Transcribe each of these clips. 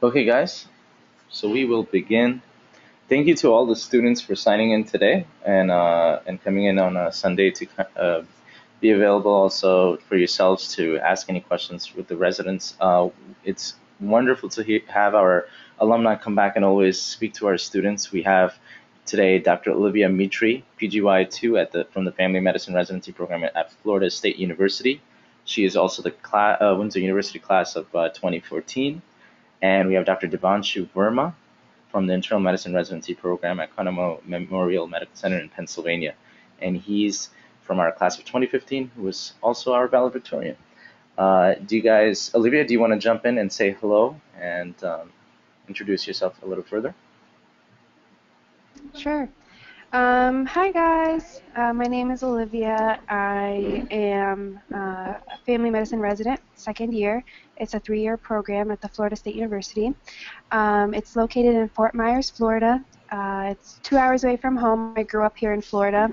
Okay, guys, so we will begin. Thank you to all the students for signing in today and coming in on a Sunday to be available also for yourselves to ask any questions with the residents. It's wonderful to have our alumni come back and always speak to our students. We have today Dr. Olevia Metry, PGY2 from the Family Medicine Residency Program at Florida State University. She is also the Windsor University class of 2014. And we have Dr. Devanshu Verma from the Internal Medicine Residency Program at Conemaugh Memorial Medical Center in Pennsylvania. And he's from our class of 2015, who was also our valedictorian. Olivia, do you want to jump in and say hello and introduce yourself a little further? Sure. Hi guys, my name is Olivia. I am a family medicine resident, second year. It's a 3-year program at the Florida State University. It's located in Fort Myers, Florida. It's 2 hours away from home. I grew up here in Florida,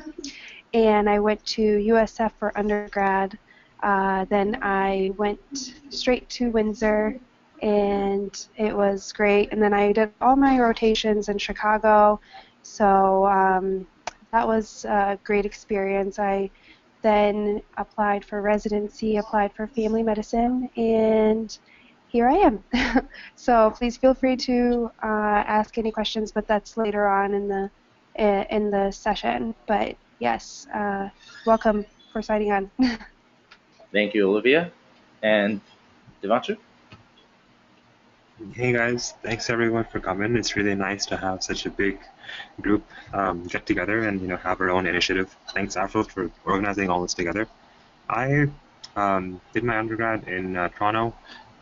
and I went to USF for undergrad. Then I went straight to Windsor, and it was great. And then I did all my rotations in Chicago. So that was a great experience. I then applied for residency, applied for family medicine, and here I am. So please feel free to ask any questions, but that's later on in the session. But yes, welcome for signing on. Thank you, Olivia. And Devanshu? Hey guys, thanks everyone for coming. It's really nice to have such a big group get together and have our own initiative. Thanks Afroz for organizing all this together. I did my undergrad in Toronto,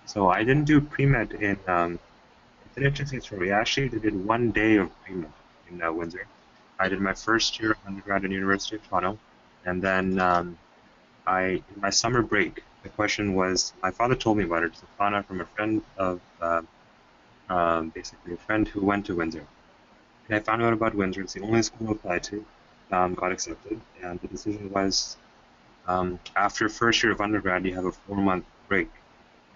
so I didn't do pre-med in it's an interesting story. I actually did 1 day of pre-med in Windsor. I did my first year of undergrad in University of Toronto, and then in my summer break, the question was, my father told me about it. So I found out from a friend of, basically a friend who went to Windsor. And I found out about Windsor. It's the only school I applied to, got accepted. And the decision was, after first year of undergrad, you have a 4-month break.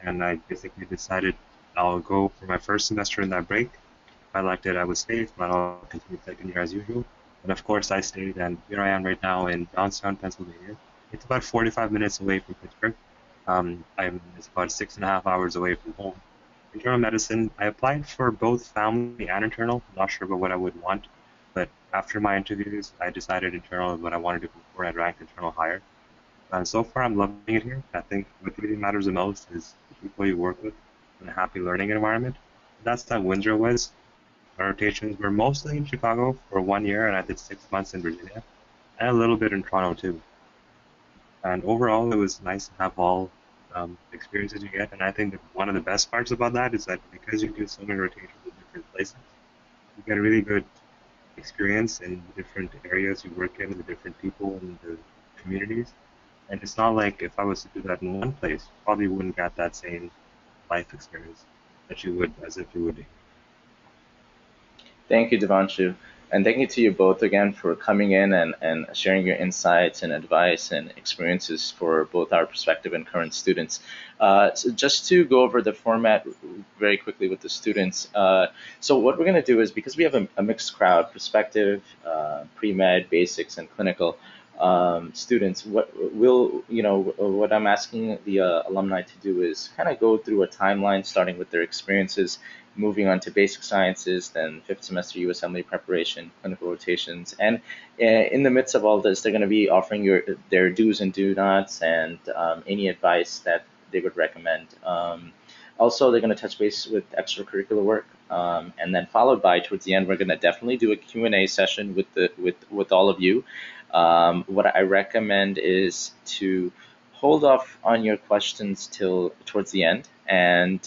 And I basically decided I'll go for my first semester in that break. If I liked it, I would stay. If not, I'll continue second year as usual. And of course, I stayed, and here I am right now in Johnstown, Pennsylvania. It's about 45 minutes away from Pittsburgh. It's about 6.5 hours away from home. Internal medicine, I applied for both family and internal. I'm not sure about what I would want, but after my interviews, I decided internal is what I wanted to go for. I ranked internal higher. And so far, I'm loving it here. I think what really matters the most is the people you work with and a happy learning environment. That's how Windsor was. My rotations were mostly in Chicago for 1 year, and I did 6 months in Virginia, and a little bit in Toronto too. And overall, it was nice to have all experiences you get. And I think that one of the best parts about that is that because you do so many rotations in different places, you get a really good experience in the different areas you work in, the different people and the communities. And it's not like if I was to do that in one place, you probably wouldn't get that same life experience that you would as if you would. Thank you, Devanshu. And thank you to you both again for coming in and sharing your insights and advice and experiences for both our prospective and current students. So just to go over the format very quickly with the students. So what we're going to do is, because we have a mixed crowd, prospective, pre-med, basics, and clinical students, what I'm asking the alumni to do is kind of go through a timeline starting with their experiences, moving on to basic sciences, then 5th semester Usmle preparation, clinical rotations, and in the midst of all this, they're going to be offering their do's and do nots and any advice that they would recommend. Also, they're going to touch base with extracurricular work, and then followed by, towards the end, we're going to definitely do a Q&A session with all of you. What I recommend is to hold off on your questions till towards the end, and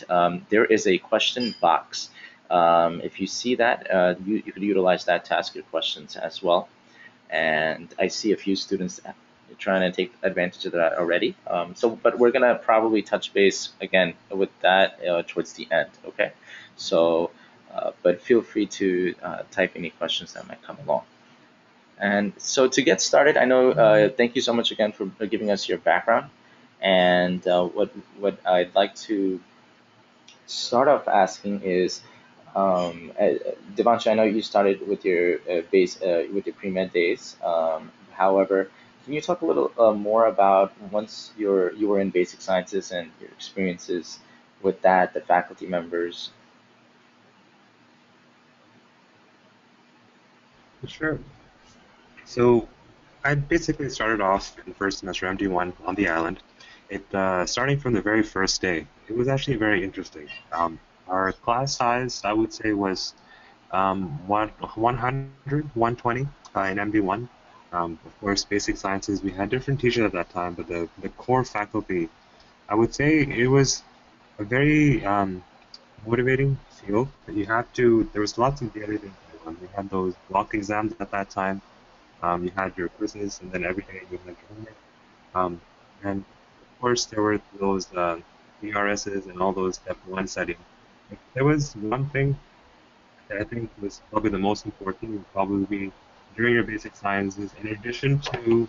there is a question box. If you see that, you could utilize that to ask your questions as well. And I see a few students trying to take advantage of that already. But we're gonna probably touch base again with that towards the end. Okay. So, but feel free to type any questions that might come along. And so to get started, I know, thank you so much again for giving us your background. And what I'd like to start off asking is, Devanshu, I know you started with your base with your pre-med days. However, can you talk a little more about once you were in basic sciences and your experiences with that, the faculty members? Sure. So I basically started off in first semester MD1 on the island. It starting from the very first day. It was actually very interesting. Our class size, I would say, was 100, 120 in MD1. Of course, basic sciences, we had different teachers at that time, but the core faculty, I would say it was a very motivating field. You had to, there was lots of daily things going on. We had those block exams at that time. You had your quizzes, and then every day you had your homework. Um, and of course, there were those ERSs and all those step one setting. But there was one thing that I think was probably the most important would probably be during your basic sciences, in addition to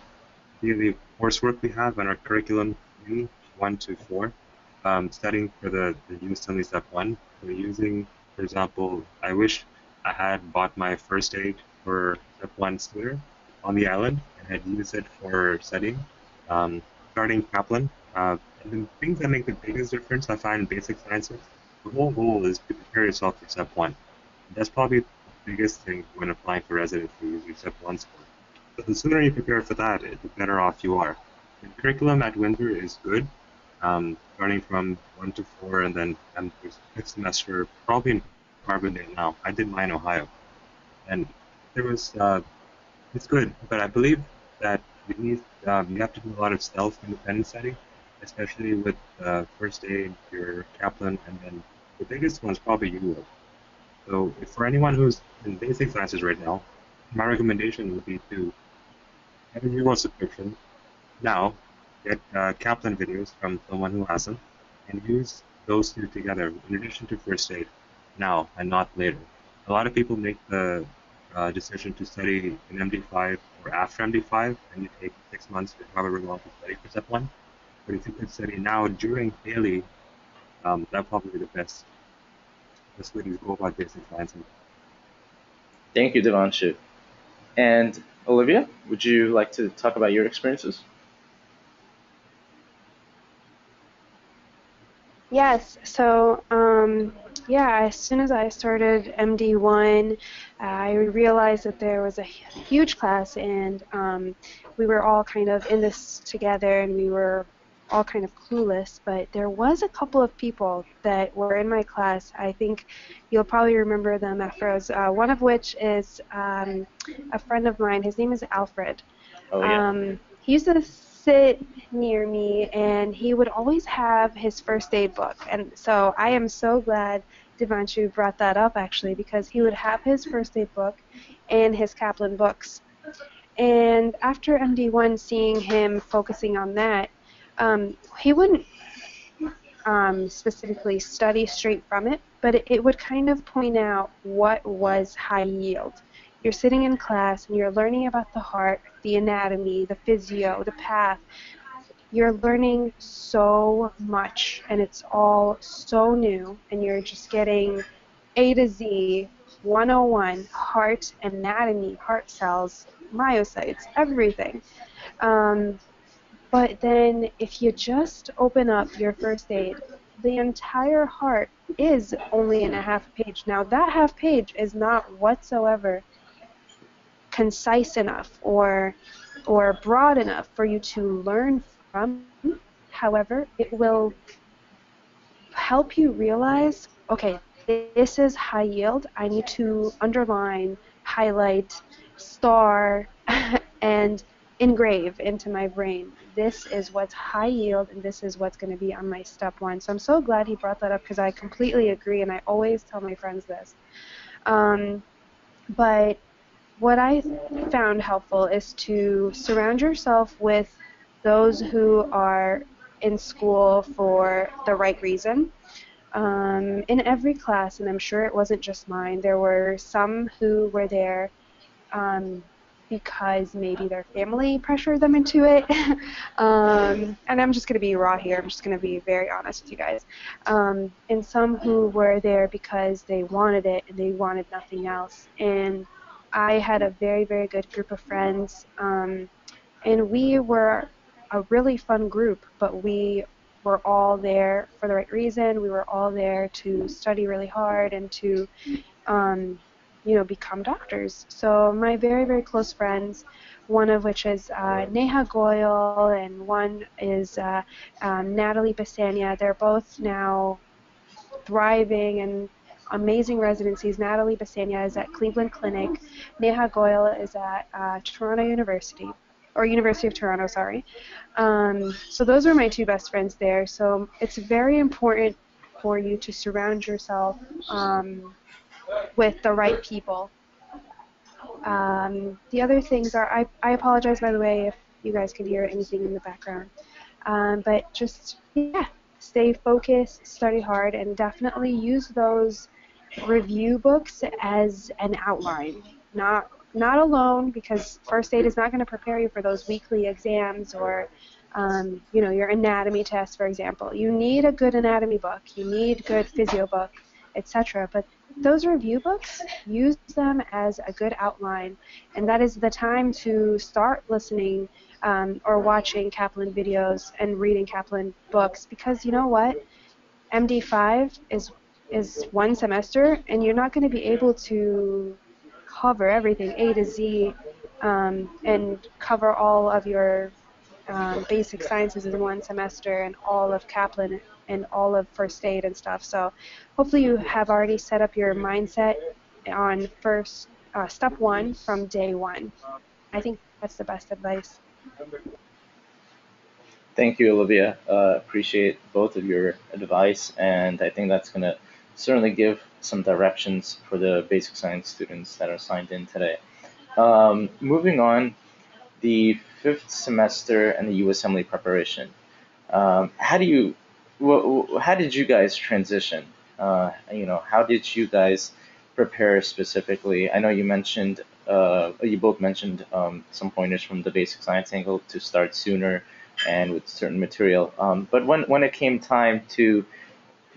the coursework we have and our curriculum 1 to 4, studying for the Usmle Step 1. We're using, for example, I wish I had bought my first aid for Step 1 sooner on the island and had used it for studying. Um, Starting Kaplan. And the things that make the biggest difference I find in basic sciences, the whole goal is to prepare yourself for Step 1. That's probably the biggest thing when applying for residency is your Step 1 score. So the sooner you prepare for that, the better off you are. The curriculum at Windsor is good, starting from 1 to 4, and then there's fifth semester, probably in Carbondale now. I did mine in Ohio. And there was, it's good, but I believe that you have to do a lot of self-independent study, especially with first aid, your Kaplan, and then the biggest one is probably UWorld. So if for anyone who's in basic sciences right now, my recommendation would be to have a UWorld subscription now, get Kaplan videos from someone who has them, and use those two together in addition to first aid now and not later. A lot of people make the decision to study in MD5 or after MD5, and you take 6 months or however long to study for Step 1. But if you could study now during daily, that'd probably be the best way to go about basic science. Thank you, Devanshu. And Olivia, would you like to talk about your experiences? Yes, so yeah, as soon as I started MD1, I realized that there was a huge class, and we were all kind of in this together, and we were all kind of clueless, but there was a couple of people that were in my class. I think you'll probably remember them, Afroz, one of which is a friend of mine. His name is Alfred. Oh, yeah. He used to sit near me, and he would always have his first aid book. And so I am so glad Devanshu brought that up, actually, because he would have his first aid book and his Kaplan books. And after MD1, seeing him focusing on that, he wouldn't specifically study straight from it, but it would kind of point out what was high yield. You're sitting in class and you're learning about the heart, the anatomy, the physio, the path. You're learning so much, and it's all so new, and you're just getting A to Z 101, heart anatomy, heart cells, myocytes, everything. But then if you just open up your first aid, the entire heart is only in a half page. Now that half page is not whatsoever concise enough or broad enough for you to learn from. However, it will help you realize, okay, this is high yield. I need to underline, highlight, star, and engrave into my brain. This is what's high yield, and this is what's going to be on my Step 1. So I'm so glad he brought that up, because I completely agree, and I always tell my friends this. But what I found helpful is to surround yourself with those who are in school for the right reason. In every class, and I'm sure it wasn't just mine, there were some who were there because maybe their family pressured them into it. And I'm just going to be raw here. I'm just going to be very honest with you guys. And some who were there because they wanted it and they wanted nothing else. And I had a very, very good group of friends. And we were a really fun group, but we were all there for the right reason. We were all there to study really hard and to become doctors. So my very, very close friends, one of which is Neha Goyal and one is Natalie Basania. They're both now thriving and amazing residencies. Natalie Basania is at Cleveland Clinic. Neha Goyal is at Toronto University, or University of Toronto, sorry. So those are my two best friends there. So it's very important for you to surround yourself with the right people. The other things are, I apologize, by the way, if you guys can hear anything in the background. But just, yeah, stay focused, study hard, and definitely use those review books as an outline. Not alone, because first aid is not going to prepare you for those weekly exams or your anatomy test, for example. You need a good anatomy book. You need good physio book, etc. But those review books, use them as a good outline, and that is the time to start listening or watching Kaplan videos and reading Kaplan books, because you know what? MD5 is one semester, and you're not going to be able to cover everything A to Z and cover all of your basic sciences in one semester and all of Kaplan and all of first aid and stuff. So hopefully you have already set up your mindset on first step one from day one. I think that's the best advice. Thank you, Olivia. Appreciate both of your advice, and I think that's going to certainly give some directions for the basic science students that are signed in today. Moving on, the fifth semester and the USMLE preparation. How did you guys transition? How did you guys prepare specifically? I know you mentioned, you both mentioned some pointers from the basic science angle to start sooner and with certain material. But when it came time to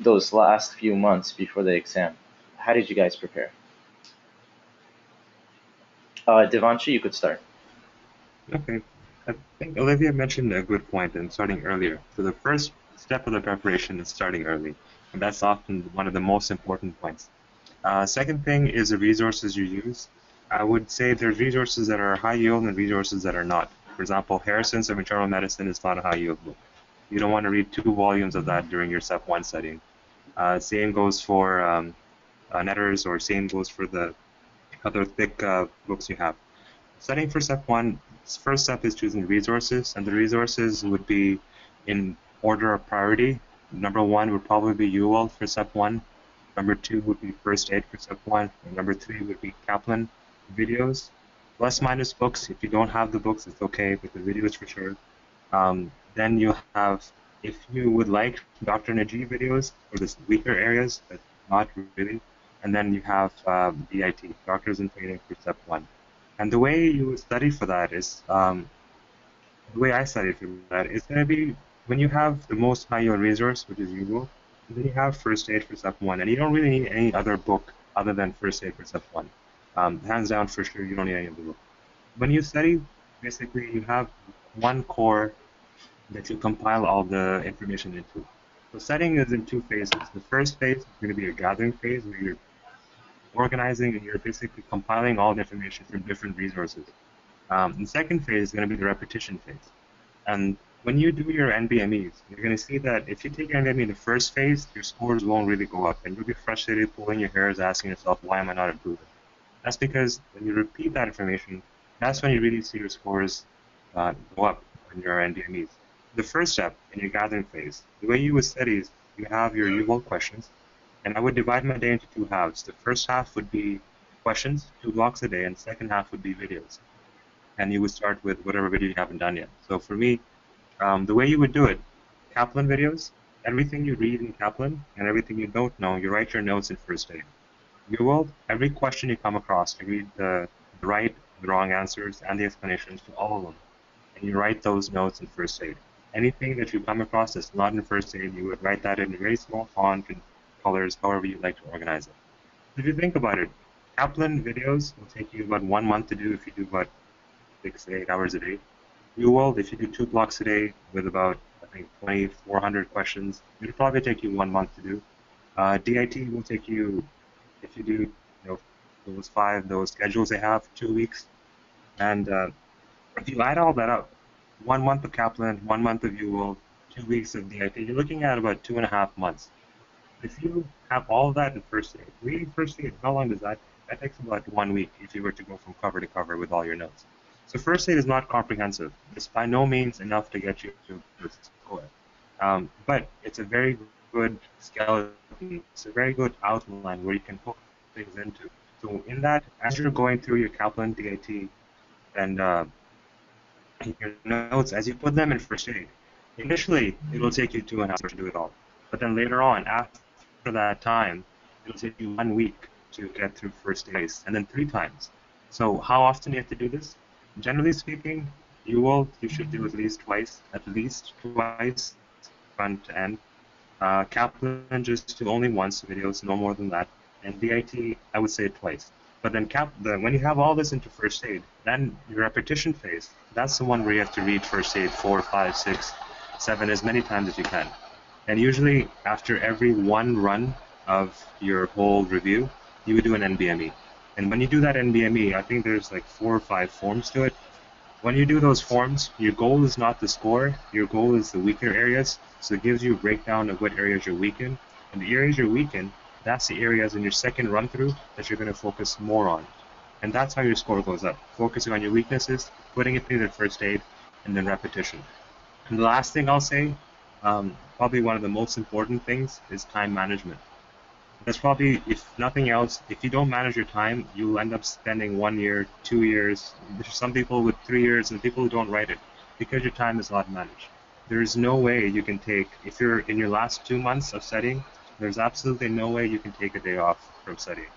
those last few months before the exam, how did you guys prepare? Devanshu, you could start. Okay. I think Olivia mentioned a good point in starting earlier. So the first step of the preparation is starting early, and that's often one of the most important points. Second thing is the resources you use. I would say there's resources that are high yield and resources that are not. For example, Harrison's of Internal Medicine is not a high yield book. You don't want to read 2 volumes of that during your Step 1 studying. Same goes for Netters, or same goes for the other thick books you have. Studying for Step 1, first step is choosing resources, and the resources would be in order of priority. Number 1 would probably be UWorld for Step 1. Number 2 would be First Aid for Step 1. And number 3 would be Kaplan videos. Plus minus books. If you don't have the books, it's okay, but the videos for sure. Then you have, if you would like Dr. Najee videos for the weaker areas, but not really. And then you have DIT, Doctors in Training for Step 1. And the way you would study for that is, the way I studied for that is going to be when you have the most high yield resource, which is UWorld, then you have First Aid for Step 1, and you don't really need any other book other than First Aid for Step 1. Hands down, for sure, you don't need any of the book. When you study, basically, you have one core that you compile all the information into. So studying is in 2 phases. The first phase is going to be your gathering phase, where you're organizing and you're basically compiling all the information from different resources. The second phase is going to be the repetition phase. And when you do your NBMEs, you're going to see that if you take your NBME in the first phase, your scores won't really go up, and you'll be frustrated, pulling your hairs, asking yourself, why am I not improving? That's because when you repeat that information, that's when you really see your scores go up in your NBMEs. The first step in your gathering phase, the way you would study is you have your UWorld questions, and I would divide my day into 2 halves. The first half would be questions, 2 blocks a day, and the second half would be videos. And you would start with whatever video you haven't done yet. So for me, the way you would do it, Kaplan videos, everything you read in Kaplan and everything you don't know, you write your notes in First Aid. UWorld, every question you come across, you read the right the wrong answers, and the explanations to all of them. And you write those notes in first aid. Anything that you come across that's not in first aid, you would write that in very small font and colors, however you like to organize it. If you think about it, Kaplan videos will take you about 1 month to do if you do about 6 to 8 hours a day. UWorld, if you do 2 blocks a day with about, I think, 2,400 questions, it'll probably take you 1 month to do. DIT will take you, if you do, those schedules they have, 2 weeks. And if you add all that up, 1 month of Kaplan, 1 month of UWorld, 2 weeks of DIT, you're looking at about 2.5 months. If you have all of that in first aid, reading first aid, how long does that? That takes about 1 week if you were to go from cover to cover with all your notes. So first aid is not comprehensive. It's by no means enough to get you to the score. But it's a very good skeleton. It's a very good outline where you can put things into. So in that, as you're going through your Kaplan DIT and your notes, as you put them in first aid, initially it will take you 2.5 hours to do it all. But then later on, after that time, it'll take you 1 week to get through first aid, and then 3 times. So how often do you have to do this? Generally speaking, you should do at least twice, front to end. Kaplan just do only once, videos, no more than that. And DIT, I would say twice. But then when you have all this into first aid, then your repetition phase, that's the one where you have to read first aid 4, 5, 6, 7, as many times as you can. And usually after every 1 run of your whole review, you would do an NBME. And when you do that NBME, I think there's like 4 or 5 forms to it. When you do those forms, your goal is not the score, your goal is the weaker areas. So it gives you a breakdown of what areas you're weak in. And the areas you're weak in, that's the areas in your second run through that you're going to focus more on. And that's how your score goes up. Focusing on your weaknesses, putting it through the first aid, and then repetition. And the last thing I'll say, probably one of the most important things, is time management. That's probably, if nothing else, if you don't manage your time, you'll end up spending 1 year, 2 years. There's some people with 3 years and people who don't write it because your time is not managed. There's no way you can take, if you're in your last 2 months of studying, there's absolutely no way you can take a day off from studying.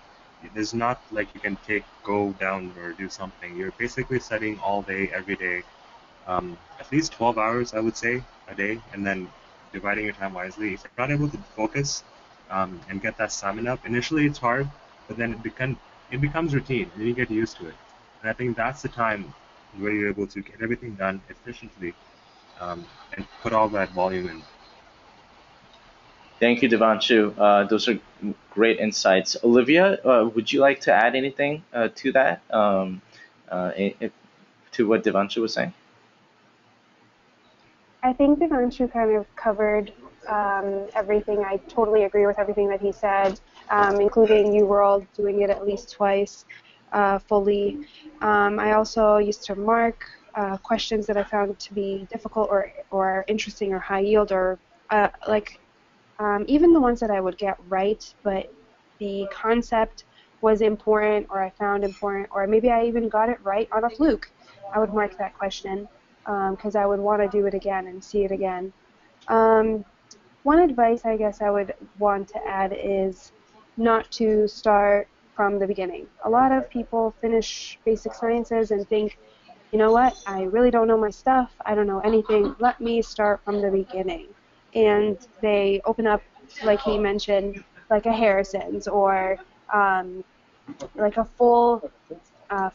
There's not like you can go down or do something. You're basically studying all day, every day, at least 12 hours, I would say, a day, and then dividing your time wisely. If you're not able to focus and get that stamina up, initially it's hard, but then it becomes routine, and you get used to it. And I think that's the time where you're able to get everything done efficiently and put all that volume in. Thank you, Devanshu. Those are great insights. Olevia, would you like to add anything to that, to what Devanshu was saying? I think Devanshu kind of covered everything. I totally agree with everything that he said, including UWorld, doing it at least twice fully. I also used to mark questions that I found to be difficult or interesting or high yield or even the ones that I would get right, but the concept was important or I found important, or maybe I even got it right on a fluke. I would mark that question because I would want to do it again and see it again. One advice I guess I would want to add is not to start from the beginning. A lot of people finish basic sciences and think, you know what, I really don't know my stuff, I don't know anything, let me start from the beginning. And they open up, like he mentioned, like a Harrison's or like a full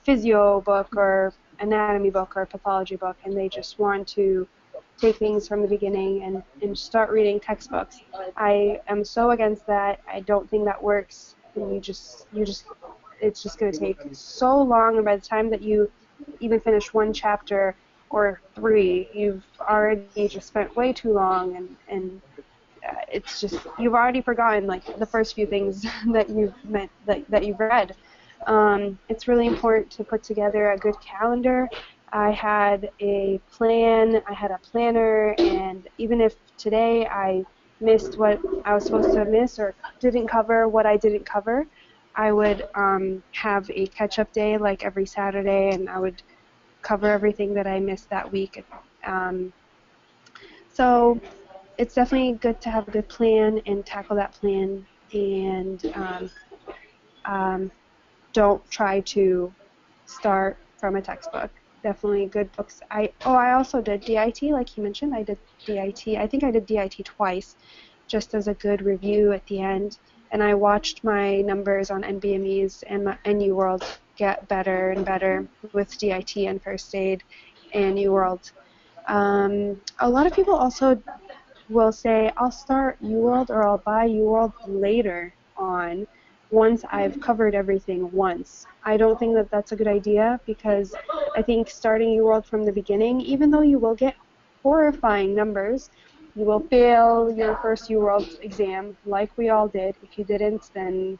physio book or anatomy book or pathology book, and they just want to take things from the beginning and start reading textbooks. I am so against that. I don't think that works. And it's just going to take so long, and by the time that you even finish 1 chapter or 3, you've already just spent way too long, and it's just, you've already forgotten like the first few things that you've read. It's really important to put together a good calendar. I had a plan, I had a planner, and even if today I missed what I was supposed to miss or didn't cover what I didn't cover, I would have a catch-up day like every Saturday, and I would cover everything that I missed that week. So it's definitely good to have a good plan and tackle that plan, and don't try to start from a textbook. Definitely good books. I also did DIT, like you mentioned. I did DIT. I think I did DIT twice, just as a good review at the end. And I watched my numbers on NBMEs and UWorld get better and better with DIT and first aid and UWorld. A lot of people also will say, I'll start UWorld or I'll buy UWorld later on once I've covered everything once. I don't think that that's a good idea, because I think starting UWorld from the beginning, even though you will get horrifying numbers, you will fail your first UWorld exam like we all did. If you didn't, then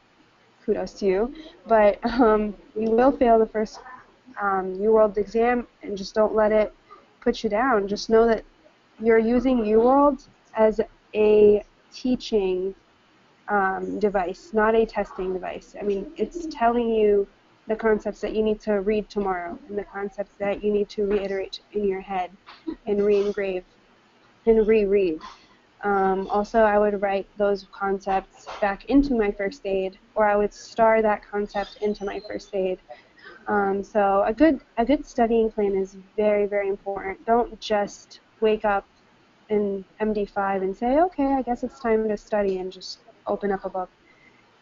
kudos to you. But you will fail the first UWorld exam, and just don't let it put you down. Just know that you're using UWorld as a teaching device, not a testing device. I mean, it's telling you the concepts that you need to read tomorrow and the concepts that you need to reiterate in your head and re-engrave and reread. Also, I would write those concepts back into my first aid, or I would star that concept into my first aid. So a good studying plan is very, very important. Don't just wake up in MD5 and say, okay, I guess it's time to study, and just open up a book.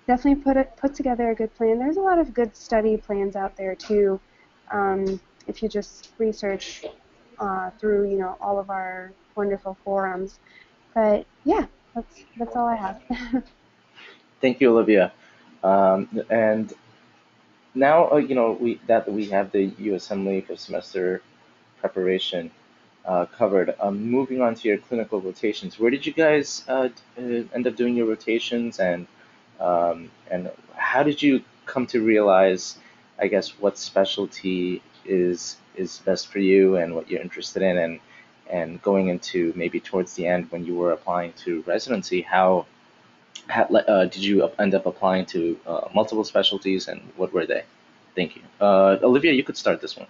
Definitely put together a good plan. There's a lot of good study plans out there too. If you just research through all of our wonderful forums. But yeah, that's all I have. Thank you, Olivia. And now, we have the Usmle for semester preparation covered. Moving on to your clinical rotations, where did you guys end up doing your rotations, and how did you come to realize, I guess, what specialty is best for you and what you're interested in, and going into maybe towards the end when you were applying to residency, how did you end up applying to multiple specialties, and what were they? Thank you. Olivia, you could start this one.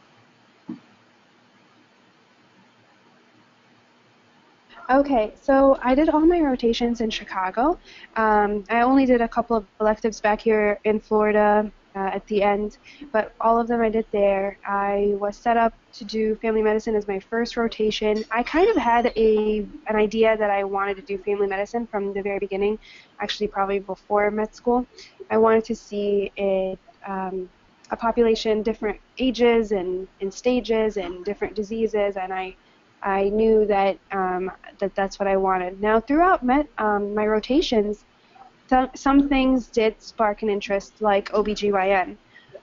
Okay, so I did all my rotations in Chicago. I only did a couple of electives back here in Florida at the end, but all of them I did there. I was set up to do family medicine as my first rotation. I kind of had an idea that I wanted to do family medicine from the very beginning, actually probably before med school. I wanted to see a population, different ages and stages and different diseases, and I knew that that's what I wanted. Now, throughout my rotations, some things did spark an interest, like OBGYN.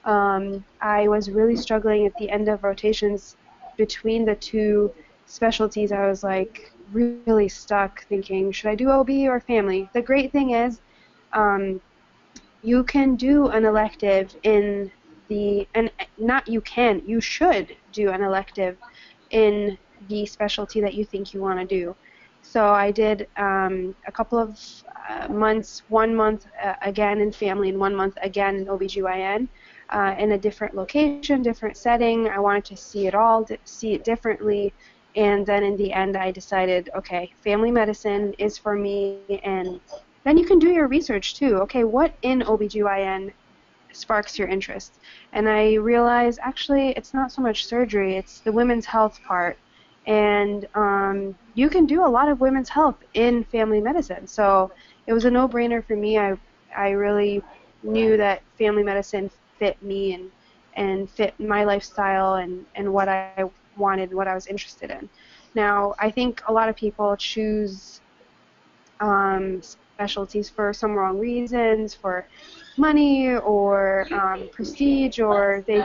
I was really struggling at the end of rotations between the two specialties. I was like really stuck, thinking, should I do OB or family? The great thing is, you can do an elective in you should do an elective in the specialty that you think you want to do. So I did a couple of months, 1 month again in family and 1 month again in OBGYN in a different location, different setting. I wanted to see it all, see it differently, and then in the end I decided, okay, family medicine is for me, and then you can do your research too. Okay, what in OBGYN sparks your interest? And I realized actually it's not so much surgery, it's the women's health part. And you can do a lot of women's health in family medicine. So it was a no-brainer for me. I really knew that family medicine fit me and fit my lifestyle and what I wanted, what I was interested in. Now, I think a lot of people choose specialties for some wrong reasons, for money or prestige, or they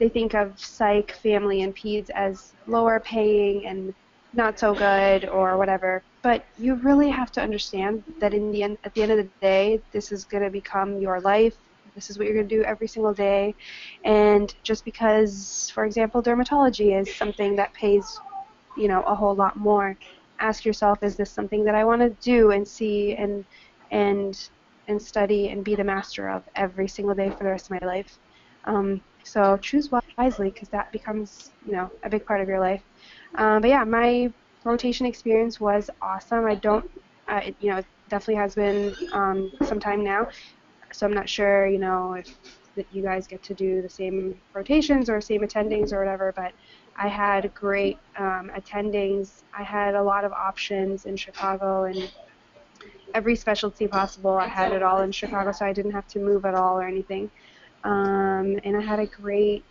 think of psych, family, and peds as lower paying and not so good or whatever. But you really have to understand that at the end of the day, this is going to become your life. This is what you're going to do every single day. And just because, for example, dermatology is something that pays, a whole lot more, ask yourself, is this something that I want to do and see and study and be the master of every single day for the rest of my life? So choose wisely, because that becomes, a big part of your life. But yeah, my rotation experience was awesome. It definitely has been some time now, so I'm not sure, if that you guys get to do the same rotations or same attendings or whatever, but I had great attendings. I had a lot of options in Chicago, and every specialty possible. I had it all in Chicago, so I didn't have to move at all or anything. And I had a great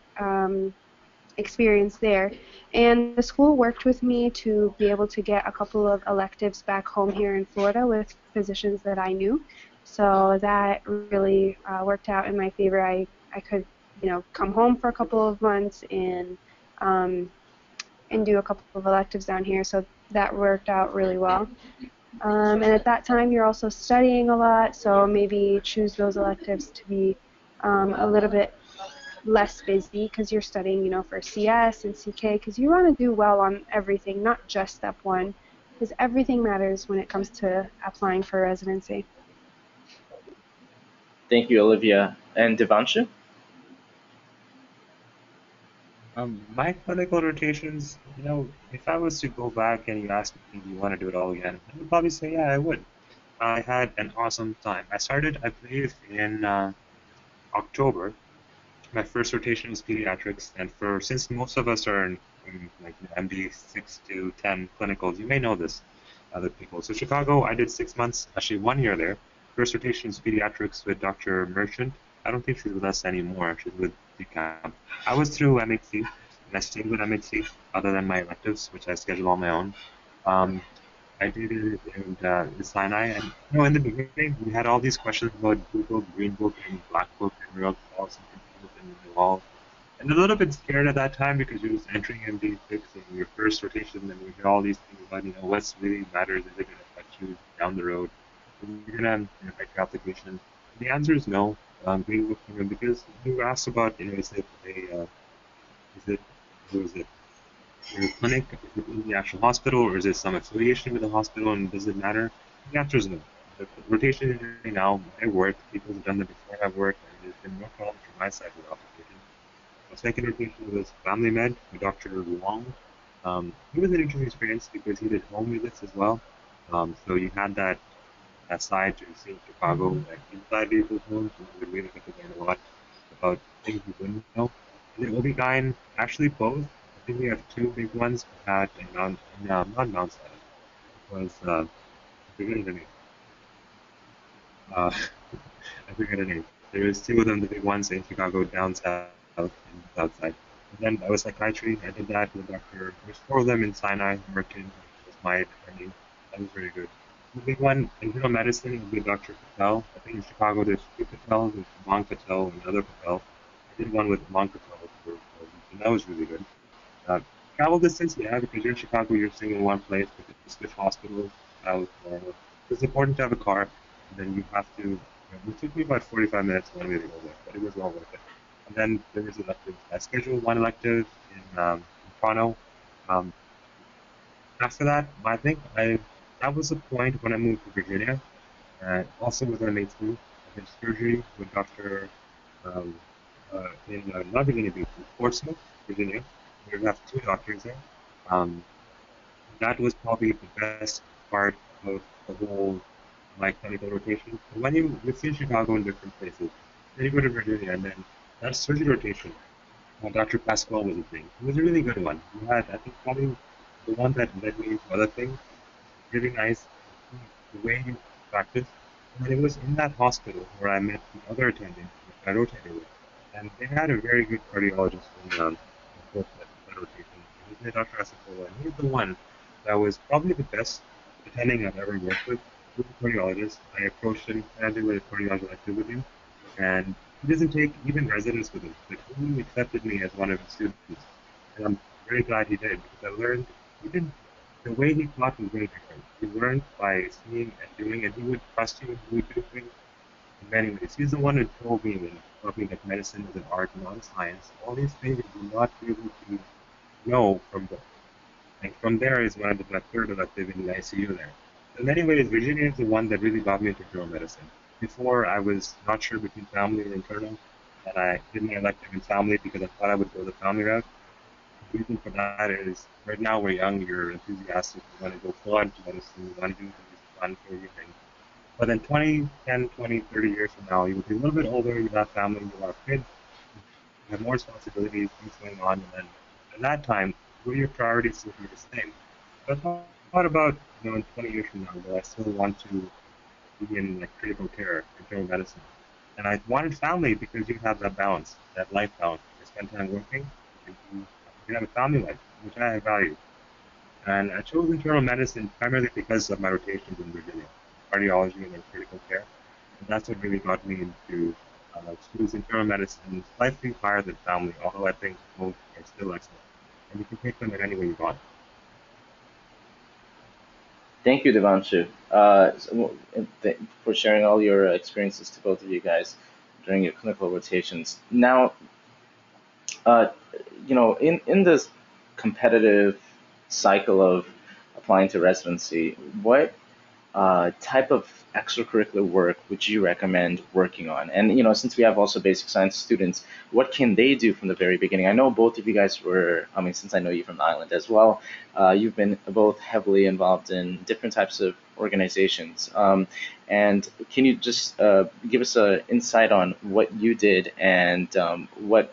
experience there. And the school worked with me to be able to get a couple of electives back home here in Florida with physicians that I knew. So that really worked out in my favor. I could, come home for a couple of months um, and do a couple of electives down here. So that worked out really well. And at that time, you're also studying a lot, so maybe choose those electives to be a little bit less busy because you're studying, for CS and CK, because you want to do well on everything, not just step one, because everything matters when it comes to applying for residency. Thank you, Olivia. And Devanshu? My clinical rotations, if I was to go back and you asked me, do you want to do it all again? I would probably say, yeah, I would. I had an awesome time. I started, I believe, in October. My first rotation was pediatrics, and since most of us are in like MD 6 to 10 clinicals, you may know this, other people. So Chicago, I did 6 months, actually 1 year there. First rotation was pediatrics with Dr. Merchant. I don't think she's with us anymore. She's with the camp. I was through MHC, and I stayed with MHC other than my electives, which I schedule on my own. I did it in Sinai, and in the beginning we had all these questions about Blue Book, Green Book, and Black Book, and we all confused and we all and a little bit scared at that time because you're just entering MD6 and your first rotation, and we hear all these things about what's really matters, is it going to affect you down the road, is it going to affect your application? The answer is no. Green Book, because you asked about is it a is it who is it your clinic, is it in the actual hospital, or is it some affiliation with the hospital, and does it matter? The answer is no. The rotation is right now, I work, people have done that before I've worked, and there's been no problem from my side with the application. My second rotation was family med with Dr. Wong. He was an interesting experience because he did home visits as well. So you had that side to see Chicago, like inside people's homes, and you would really get to learn a lot about things you wouldn't know. And the OB-GYN, actually both, I think we have two big ones at not Mount Sinai. It was, I forget the name. Uh, I forget the name. There was two of them, the big ones in Chicago, down south and south side. And then I was psychiatry. I did that with Dr. There's four of them in Sinai, Merkin was my training. That was very good. The big one, internal medicine, would be Dr. Patel. I think in Chicago there's two Patel, there's Mang Patel and another Patel. I did one with Mang Patel for a week, and that was really good. Uh, Travel distance, yeah, because you're in Chicago, you're staying in one place, but you switch hospitals. It's important to have a car, and then you have to. It took me about 45 minutes one way to go there, but it was well worth it. And then there was electives. I scheduled one elective in Toronto. Um, After that, I think that was the point when I moved to Virginia, and also with MHC. I did surgery with Dr. Um, in not Virginia Beach, in Portsmouth, Virginia. We have two doctors there. Um, that was probably the best part of the whole my clinical rotation. When you see Chicago in different places, then you go to Virginia, and then that surgery rotation. Dr. Pascal was a thing. It was a really good one. We had, I think, probably the one that led me into other things. Really nice, the way you practice. And it was in that hospital where I met the other attendants that I rotated with. And they had a very good cardiologist in that rotation. His name is Dr. Asafola, and he's the one that was probably the best attending I've ever worked with. He was a cardiologist. I approached him, and I did a cardiology lecture with him. And he doesn't take even residents with him, but he accepted me as one of his students. And I'm very glad he did, because I learned even the way he taught was very different. He learned by seeing and doing, and he would trust you, and he would do things in many ways. He's the one who told me and taught me that medicine is an art, not a science. All these things you do not be able to know from books. And from there is when I did my third elective in the ICU there. In many ways, Virginia is the one that really got me into general medicine. Before, I was not sure between family and internal, and I did my elective in family because I thought I would go the family route. The reason for that is right now we're young, you're enthusiastic, you want to go full on to medicine, you want to do things fun for everything. But then 20, 10, 20, 30 years from now, you will be a little bit older, you have family, you have kids, you have more responsibilities, things going on, and then at that time, will your priorities will be the same? But what about, in 20 years from now, will I still want to be in like critical care, internal medicine? And I wanted family because you have that balance, that life balance. You spend time working, you have a family life, which I value. And I chose internal medicine primarily because of my rotations in Virginia, cardiology and then critical care. And that's what really got me into choose internal medicine slightly higher than family, although I think both are still excellent. And you can take them in any way you want. Thank you, Devanshu, for sharing all your experiences to both of you guys during your clinical rotations. Now, uh, in this competitive cycle of applying to residency, what type of extracurricular work would you recommend working on? And since we have also basic science students, what can they do from the very beginning? I know both of you guys were, I mean, since I know you from the island as well, you've been both heavily involved in different types of organizations. And can you just give us an insight on what you did and what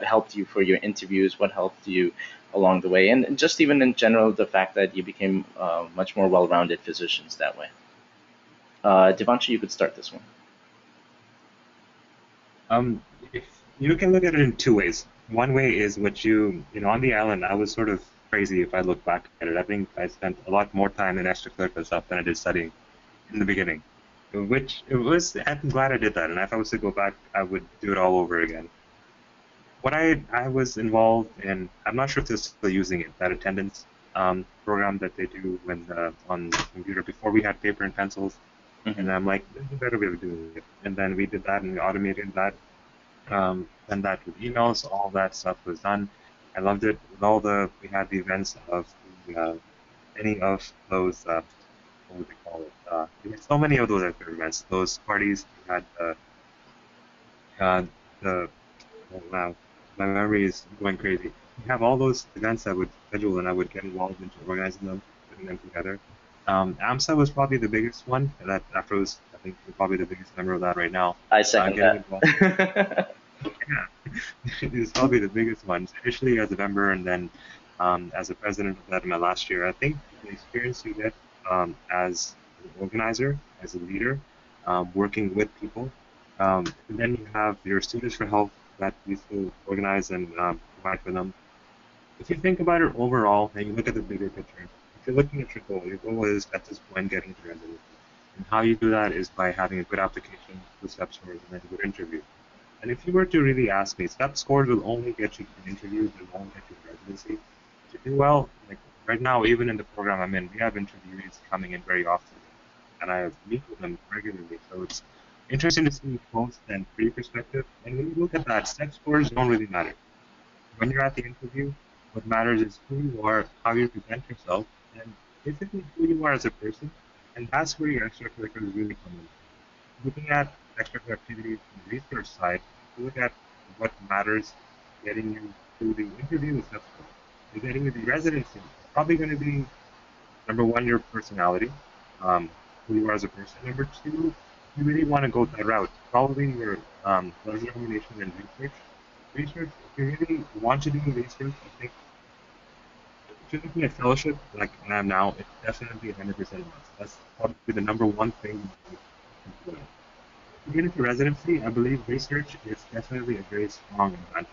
helped you for your interviews, what helped you along the way, and just even in general, the fact that you became much more well-rounded physicians that way. Devanshu, you could start this one. If you can look at it in two ways. One way is what on the island, I was sort of crazy if I look back at it. I think I spent a lot more time in extracurricular stuff than I did studying in the beginning, which it was, I'm glad I did that. And if I was to go back, I would do it all over again. What I was involved in, I'm not sure if they're still using it, that attendance program that they do when on the computer before we had paper and pencils. And I'm like, there's a better way of doing it. And then we did that and we automated that. Then that with emails, all that stuff was done. I loved it. With we had the events of any of those, what would they call it? We had so many of those events, those parties. We had the oh, wow, my memory is going crazy. We have all those events I would schedule and I would get involved into organizing them, putting them together. AMSA was probably the biggest one, and that Afroz, I think, is probably the biggest member of that right now. I second getting that. involved. Yeah, it's probably the biggest one. Initially as a member, and then as a president of that in my last year. I think the experience you get as an organizer, as a leader, working with people. And then you have your Students for Health that we still organize and provide for them. If you think about it overall, and you look at the bigger picture, if you're looking at your goal is at this point getting to residency. And how you do that is by having a good application, good step scores, and then a good interview. And if you were to really ask me, step scores will only get you to interviews, they won't get you to residency. To do well, like right now, even in the program I'm in, we have interviewees coming in very often, and I meet with them regularly. So it's interesting to see both and pre perspective. And when you look at that, step scores don't really matter. When you're at the interview, what matters is who you are, how you present yourself, and basically who you are as a person. And that's where your extracurriculars really come in. Looking at extracurricular activities from the research side, you look at what matters getting you to the interview is that's what. Getting you the residency is probably going to be number one, your personality, who you are as a person. Number two, you really want to go that route. Probably your level of nomination and research. Research, if you really want to do research, I think if you're looking at fellowship, like I am now, it's definitely 100% must. That's probably the number one thing you can do. To get into residency, I believe research is definitely a very strong advantage.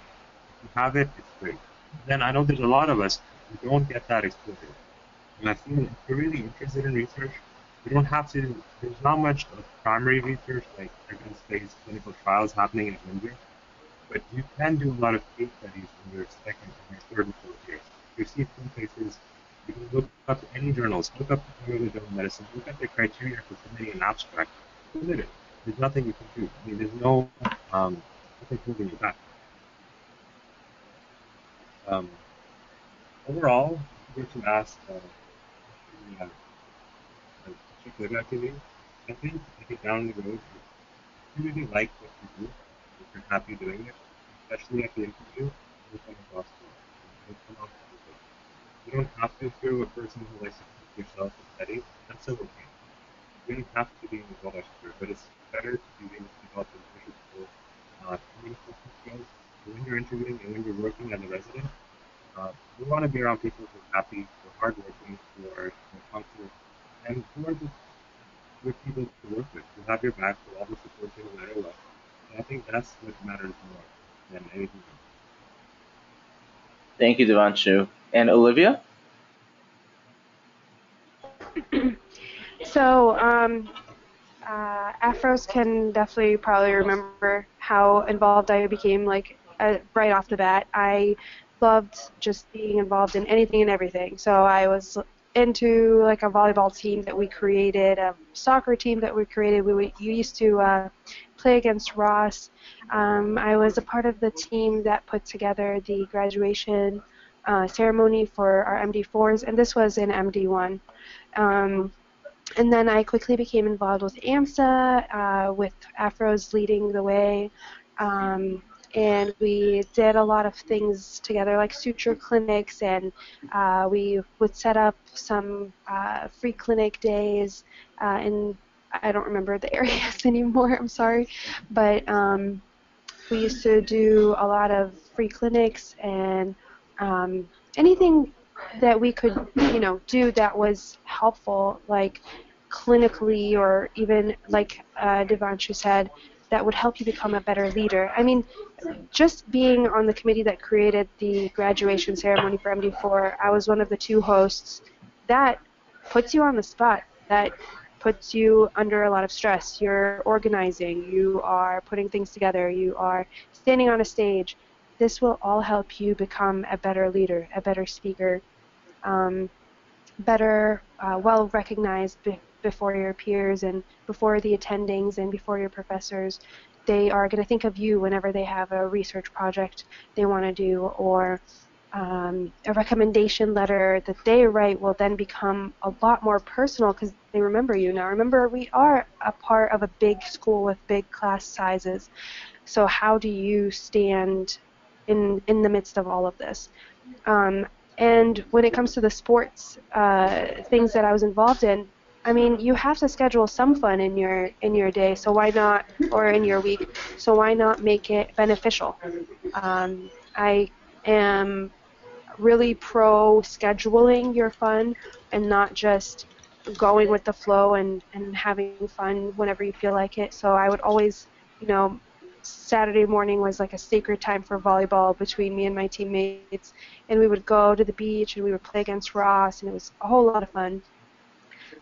If you have it, it's great. Then I know there's a lot of us who don't get that exposure. And I feel if you're really interested in research, you don't have to, there's not much of primary research like evidence-based clinical trials happening at Windsor, but you can do a lot of case studies in your second and your third and fourth years. You see some cases, you can look up any journals, look up the Journal of Medicine, look at the criteria for submitting an abstract, submit it. There's nothing you can do. I mean, there's nothing holding you back. Um, Overall, if you were to ask uh, extracurricular activity, I think down the road, if you really like what you do, if you're happy doing it, especially at the interview, you'll come across well. You'll come out good. You don't have to if you're a person who likes to keep yourself and study. That's still okay. You don't have to be in the world expert, but it's better to be able to develop those interpersonal communication skills when you're interviewing and when you're working as a resident. We want to be around people who are happy, who are hardworking, who are punctual, and who are just good people to work with, who have your back, who always support you no matter what. And I think that's what matters more than anything else. Thank you, Devanshu. And Olivia? So, Afroz can definitely probably remember how involved I became, like, right off the bat. I loved just being involved in anything and everything. So I was into, like, a volleyball team that we created, a soccer team that we created. You used to play against Ross. I was a part of the team that put together the graduation ceremony for our MD4s, and this was in MD1. And then I quickly became involved with AMSA, with Afroz leading the way. And we did a lot of things together, like suture clinics, and we would set up some free clinic days. And I don't remember the areas anymore, I'm sorry. But we used to do a lot of free clinics and anything that we could, do that was helpful, like clinically, or even like Devanshu said, that would help you become a better leader. I mean, just being on the committee that created the graduation ceremony for MD4, I was one of the two hosts. That puts you on the spot. That puts you under a lot of stress. You're organizing, you are putting things together, you are standing on a stage. This will all help you become a better leader, a better speaker, better, well recognized before your peers and before the attendings and before your professors. They are going to think of you whenever they have a research project they want to do, or a recommendation letter that they write will then become a lot more personal because they remember you. Now remember, we are a part of a big school with big class sizes, so how do you stand in the midst of all of this? And when it comes to the sports things that I was involved in, I mean, you have to schedule some fun in your day, so why not, or in your week, so why not make it beneficial? I am really pro scheduling your fun and not just going with the flow and having fun whenever you feel like it. So I would always, Saturday morning was like a sacred time for volleyball between me and my teammates, and we would go to the beach and we would play against Ross, and it was a whole lot of fun.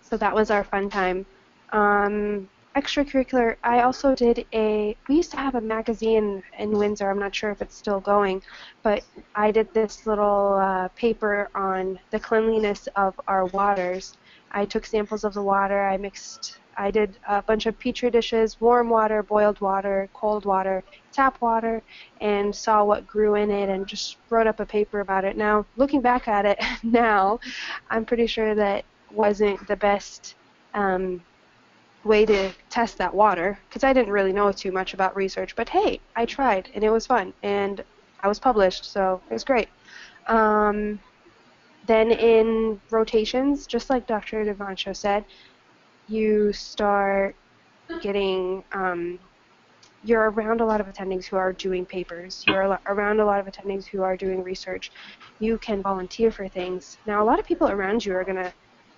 So that was our fun time. Extracurricular, I also did we used to have a magazine in Windsor, I'm not sure if it's still going, but I did this little paper on the cleanliness of our waters. I took samples of the water, I did a bunch of petri dishes, warm water, boiled water, cold water, tap water, and saw what grew in it and just wrote up a paper about it. Now, looking back at it now, I'm pretty sure that wasn't the best way to test that water, because I didn't really know too much about research, but hey, I tried, and it was fun, and I was published, so it was great. Then in rotations, just like Dr. Devanshu said, you start getting, you're around a lot of attendings who are doing papers. You're around a lot of attendings who are doing research. You can volunteer for things. Now, a lot of people around you are going to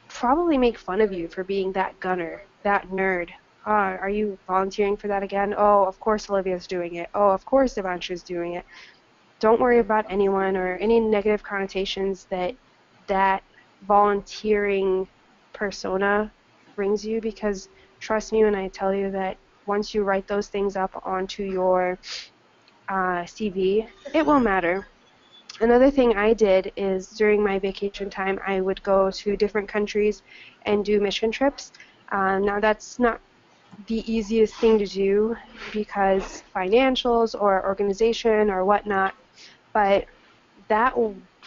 probably make fun of you for being that gunner, that nerd. Are you volunteering for that again? Oh, of course Olivia's doing it. Oh, of course Devanshu's doing it. Don't worry about anyone or any negative connotations that volunteering persona brings you, because trust me when I tell you that once you write those things up onto your CV, it will matter. Another thing I did is during my vacation time, I would go to different countries and do mission trips. Now that's not the easiest thing to do because financials or organization or whatnot, but that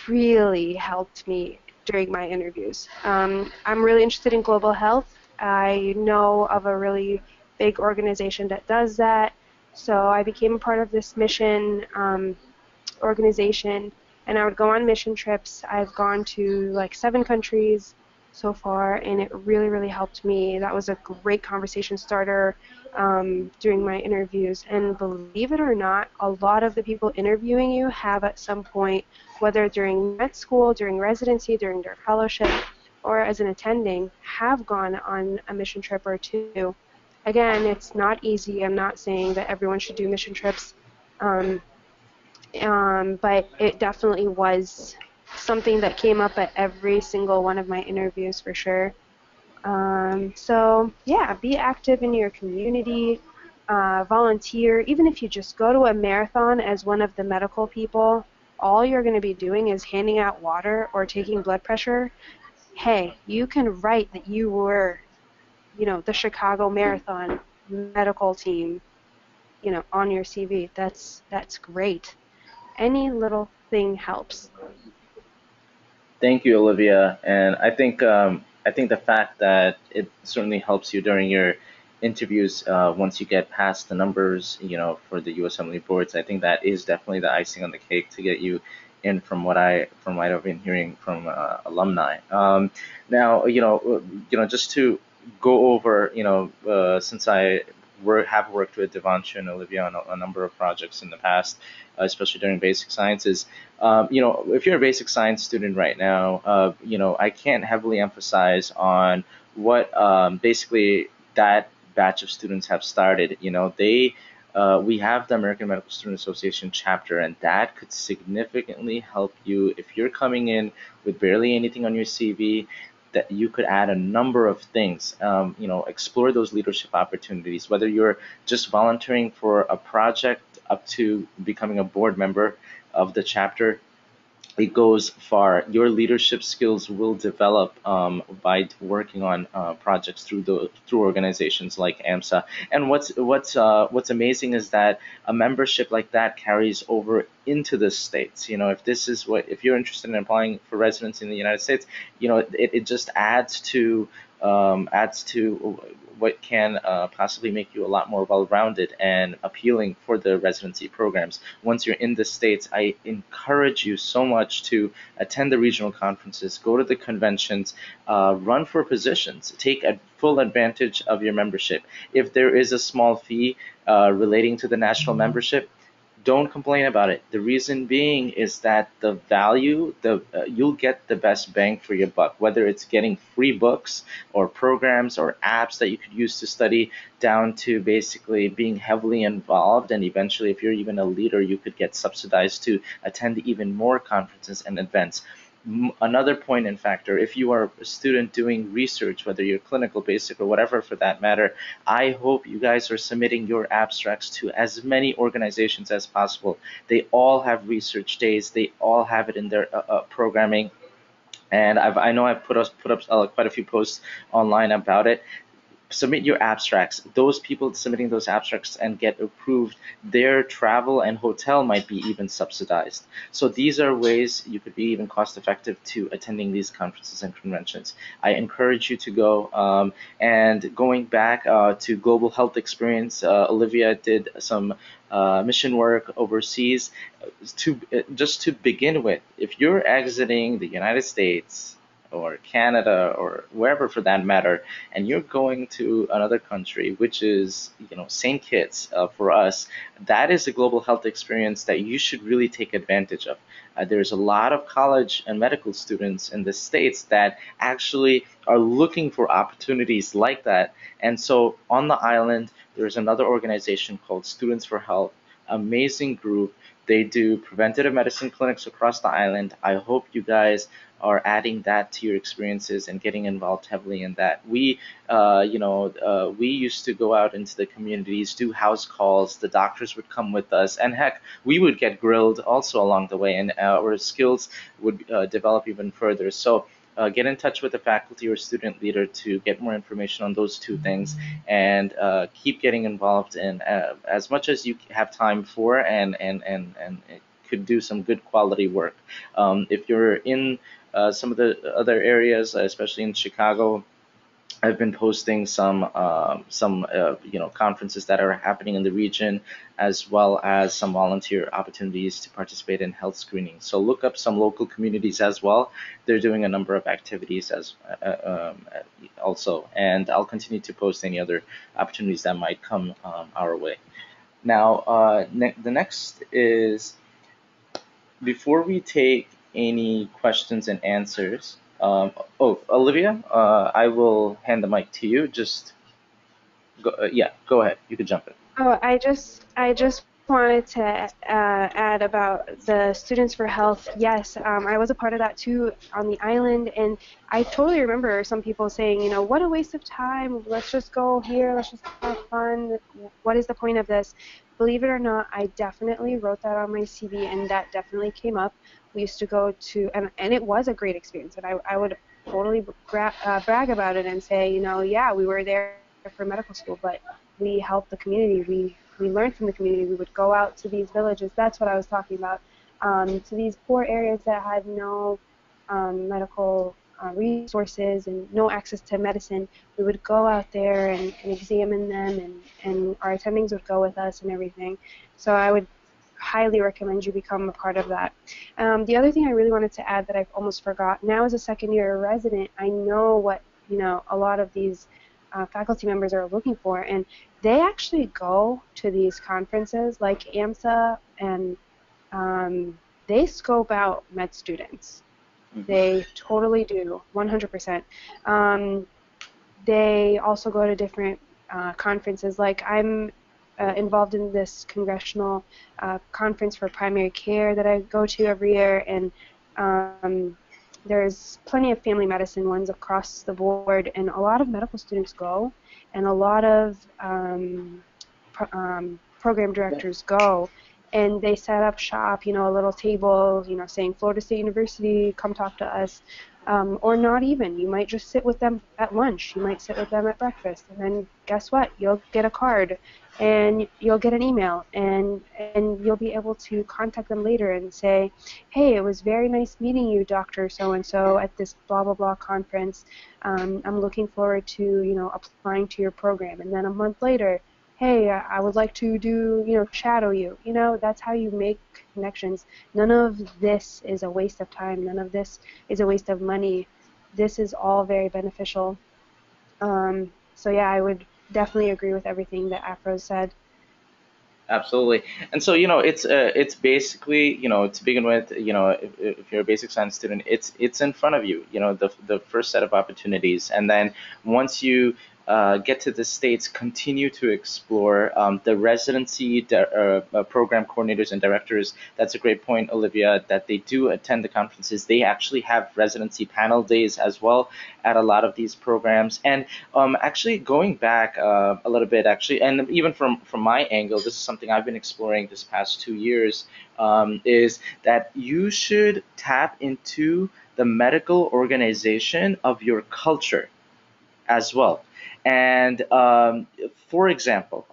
really helped me during my interviews. I'm really interested in global health. I know of a really big organization that does that, so I became a part of this mission organization, and I would go on mission trips. I've gone to like 7 countries, so far, and it really, really helped me. That was a great conversation starter during my interviews. And believe it or not, a lot of the people interviewing you have at some point, whether during med school, during residency, during their fellowship, or as an attending, have gone on a mission trip or two. Again, it's not easy. I'm not saying that everyone should do mission trips, but it definitely was something that came up at every single one of my interviews for sure. So yeah, be active in your community, volunteer. Even if you just go to a marathon as one of the medical people, all you're going to be doing is handing out water or taking blood pressure. Hey, you can write that you were, the Chicago Marathon medical team, on your CV. That's great. Any little thing helps. Thank you, Olivia. And I think the fact that it certainly helps you during your interviews once you get past the numbers, for the USMLE boards. I think that is definitely the icing on the cake to get you in from what I've been hearing from alumni. Now, just to go over, since I have worked with Devanshu and Olivia on a number of projects in the past, especially during basic sciences. If you're a basic science student right now, I can't heavily emphasize on what basically that batch of students have started. We have the American Medical Student Association chapter, and that could significantly help you if you're coming in with barely anything on your CV. That you could add a number of things, explore those leadership opportunities, whether you're just volunteering for a project up to becoming a board member of the chapter. It goes far. Your leadership skills will develop by working on projects through organizations like AMSA. And what's amazing is that a membership like that carries over into the states. If you're interested in applying for residency in the United States, it just adds to what can possibly make you a lot more well-rounded and appealing for the residency programs. Once you're in the States, I encourage you so much to attend the regional conferences, go to the conventions, run for positions, take full advantage of your membership. If there is a small fee relating to the national membership, don't complain about it. The reason being is that the value, you'll get the best bang for your buck, whether it's getting free books or programs or apps that you could use to study, down to basically being heavily involved. And eventually, if you're even a leader, you could get subsidized to attend even more conferences and events. Another point and factor, if you are a student doing research, whether you're clinical, basic, or whatever for that matter, I hope you guys are submitting your abstracts to as many organizations as possible. They all have research days. They all have it in their programming. And I know I've put up quite a few posts online about it. Submit your abstracts. Those people submitting those abstracts and get approved, their travel and hotel might be even subsidized. So these are ways you could be even cost effective to attending these conferences and conventions. I encourage you to go. And going back to Global Health Experience, Olivia did some mission work overseas. Just to begin with, if you're exiting the United States or Canada or wherever for that matter, and you're going to another country, which is St. Kitts for us, that is a global health experience that you should really take advantage of. There's a lot of college and medical students in the States that actually are looking for opportunities like that. And so on the island, there's another organization called Students for Health, amazing group. They do preventative medicine clinics across the island. I hope you guys are adding that to your experiences and getting involved heavily in that. We used to go out into the communities, do house calls. The doctors would come with us, and heck, we would get grilled also along the way, and our skills would develop even further. So get in touch with the faculty or student leader to get more information on those two things, and keep getting involved in as much as you have time for, and it could do some good quality work. If you're in some of the other areas, especially in Chicago, I've been posting some conferences that are happening in the region, as well as some volunteer opportunities to participate in health screening. So look up some local communities as well. They're doing a number of activities as also, and I'll continue to post any other opportunities that might come our way. Now, the next is, before we take any questions and answers, Olivia, I will hand the mic to you. Just go, yeah, go ahead. You can jump in. Oh, I just wanted to add about the Students for Health. Yes, I was a part of that too on the island, and I totally remember some people saying, you know, what a waste of time. Let's just go here. Let's just have fun. What is the point of this? Believe it or not, I definitely wrote that on my CV, and that definitely came up. We used to go to, and it was a great experience, and I would totally brag about it and say, you know, yeah, we were there for medical school, but we helped the community. We learned from the community. We would go out to these villages. That's what I was talking about. To these poor areas that had no medical resources and no access to medicine. We would go out there and examine them, and our attendings would go with us and everything. So I would highly recommend you become a part of that. The other thing I really wanted to add that I've almost forgot, now as a second-year resident, I know what, you know, a lot of these faculty members are looking for, and they actually go to these conferences like AMSA, and they scope out med students. They totally do, 100%. They also go to different conferences. Like I'm involved in this congressional conference for primary care that I go to every year, and there's plenty of family medicine ones across the board, and a lot of medical students go, and a lot of program directors go, and they set up shop, you know, a little table, you know, saying Florida State University, come talk to us, or not even. You might just sit with them at lunch. You might sit with them at breakfast, and then guess what? You'll get a card, and you'll get an email, and you'll be able to contact them later and say, hey, it was very nice meeting you, Dr. So-and-so, at this blah, blah, blah conference. I'm looking forward to, you know, applying to your program. And then a month later, hey, I would like to do, you know, shadow you. You know, that's how you make connections. None of this is a waste of time. None of this is a waste of money. This is all very beneficial. So yeah, I would definitely agree with everything that Afroz said. Absolutely. And so, it's basically, to begin with, if you're a basic science student, it's in front of you, the first set of opportunities. And then once you get to the States, continue to explore the residency program coordinators and directors. That's a great point, Olivia, that they do attend the conferences. They actually have residency panel days as well at a lot of these programs. And actually going back a little bit, actually, and even from my angle, this is something I've been exploring this past 2 years, is that you should tap into the medical organization of your culture as well. And for example,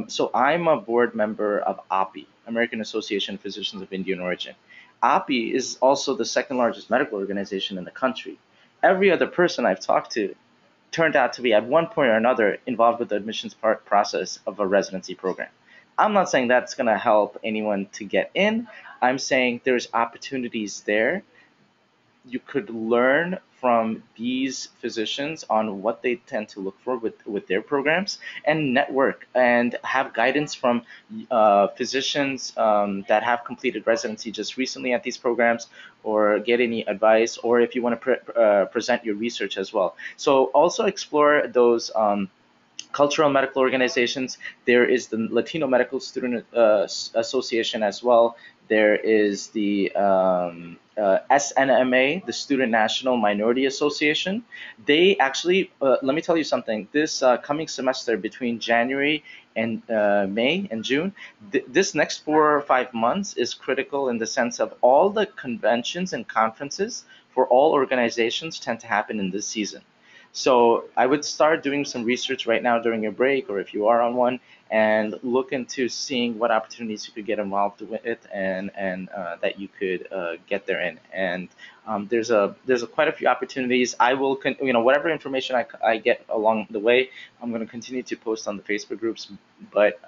so I'm a board member of API, American Association of Physicians of Indian Origin. API is also the second largest medical organization in the country. Every other person I've talked to turned out to be at one point or another involved with the admissions process of a residency program. I'm not saying that's going to help anyone to get in. I'm saying there's opportunities there. You could learn from these physicians on what they tend to look for with their programs, and network and have guidance from physicians that have completed residency just recently at these programs, or get any advice, or if you want to present your research as well. So also explore those cultural medical organizations. There is the Latino Medical Student Association as well. There is the SNMA, the Student National Minority Association. They actually, let me tell you something, this coming semester between January and May and June, this next 4 or 5 months is critical in the sense of all the conventions and conferences for all organizations tend to happen in this season. So I would start doing some research right now during your break, or if you are on one, and look into seeing what opportunities you could get involved with, and that you could get there in. And there's quite a few opportunities. I will, whatever information I get along the way, I'm going to continue to post on the Facebook groups. But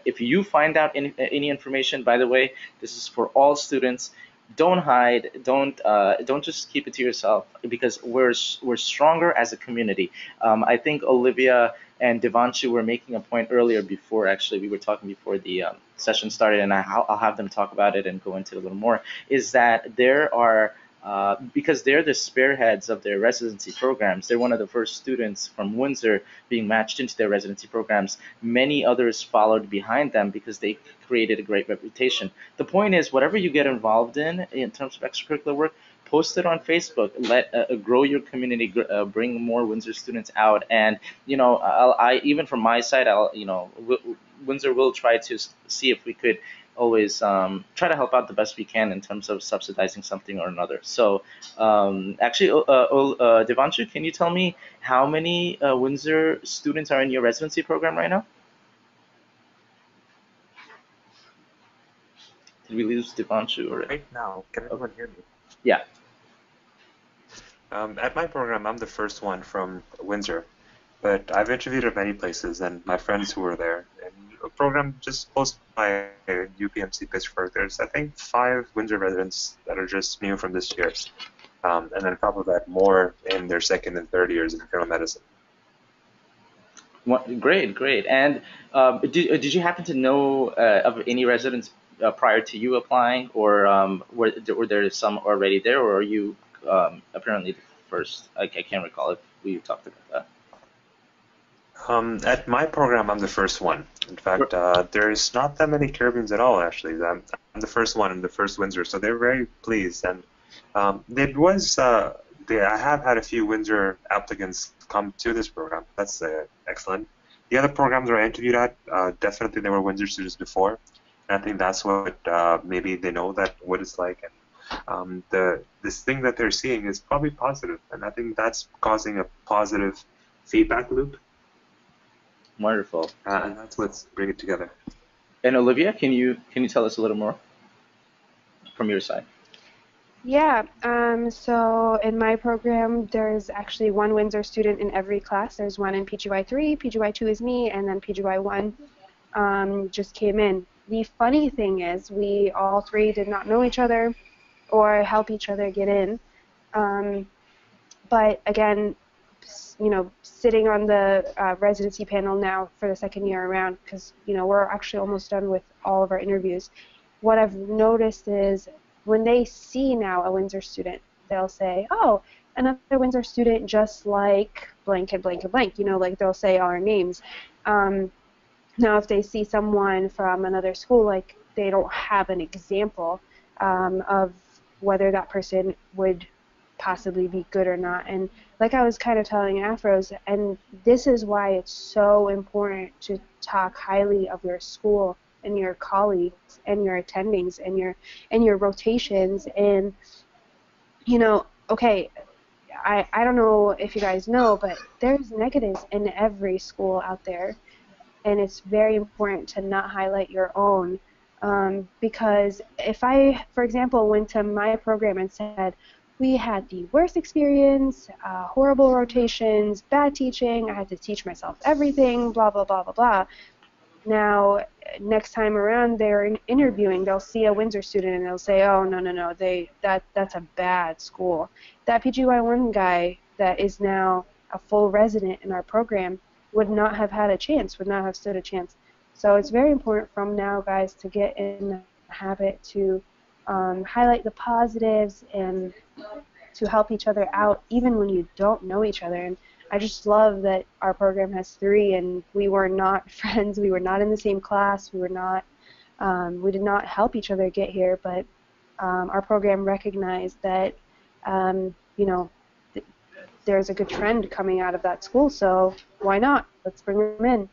if you find out any information, by the way, this is for all students. Don't hide. Don't just keep it to yourself, because we're stronger as a community. I think Olivia and Devanshu were making a point earlier before, actually we were talking before the session started, and I'll have them talk about it and go into it a little more. Is that there are because they're the spearheads of their residency programs. They're one of the first students from Windsor being matched into their residency programs. Many others followed behind them because they created a great reputation. The point is, whatever you get involved in terms of extracurricular work, post it on Facebook. Let grow your community, bring more Windsor students out, and I even from my side, Windsor will try to see if we could always try to help out the best we can in terms of subsidizing something or another. So actually, Devanshu, can you tell me how many Windsor students are in your residency program right now? Did we lose Devanshu or? Right now, can Oh, everyone hear me? yeah. At my program, I'm the first one from Windsor, but I've interviewed at many places, and my friends who were there. And a program just close by UPMC Pittsburgh, there's I think 5 Windsor residents that are just new from this year, and then on top of that, more in their second and third years in internal medicine. Great, great. And did you happen to know of any residents prior to you applying, or were there some already there, or are you apparently the first? I can't recall if we talked about that. At my program, I'm the first one. In fact, there's not that many Caribbeans at all, actually. I'm the first one and the first Windsor, so they're very pleased. And I have had a few Windsor applicants come to this program. That's excellent. The other programs where I interviewed at, definitely there were Windsor students before. And I think that's what maybe they know that what it's like. And this thing that they're seeing is probably positive, and I think that's causing a positive feedback loop. Wonderful. And that's what's bringing it together. And Olivia, can you tell us a little more from your side? Yeah, so in my program, there's actually one Windsor student in every class. There's one in PGY 3, PGY 2 is me, and then PGY 1 just came in. The funny thing is, we all 3 did not know each other or help each other get in. But again, sitting on the residency panel now for the second year around, because we're actually almost done with all of our interviews. What I've noticed is when they see now a Windsor student, they'll say, "Oh, another Windsor student just like blank and blank and blank." Like they'll say our names. Now, if they see someone from another school, like they don't have an example of whether that person would possibly be good or not. And like I was kind of telling Afroz, and this is why it's so important to talk highly of your school and your colleagues and your attendings and your rotations. And okay, I don't know if you guys know, but there's negatives in every school out there, and it's very important to not highlight your own. Because if I, for example, went to my program and said, we had the worst experience, horrible rotations, bad teaching, I had to teach myself everything, blah, blah, blah, blah, blah. Now, next time around they're interviewing, they'll see a Windsor student and they'll say, oh, no, no, no, that's a bad school. That PGY1 guy that is now a full resident in our program would not have had a chance, would not have stood a chance. So it's very important from now, guys, to get in the habit to highlight the positives and to help each other out, even when you don't know each other. And I just love that our program has 3, and we were not friends. We were not in the same class. We were not. We did not help each other get here, but our program recognized that, there's a good trend coming out of that school, so why not? Let's bring them in.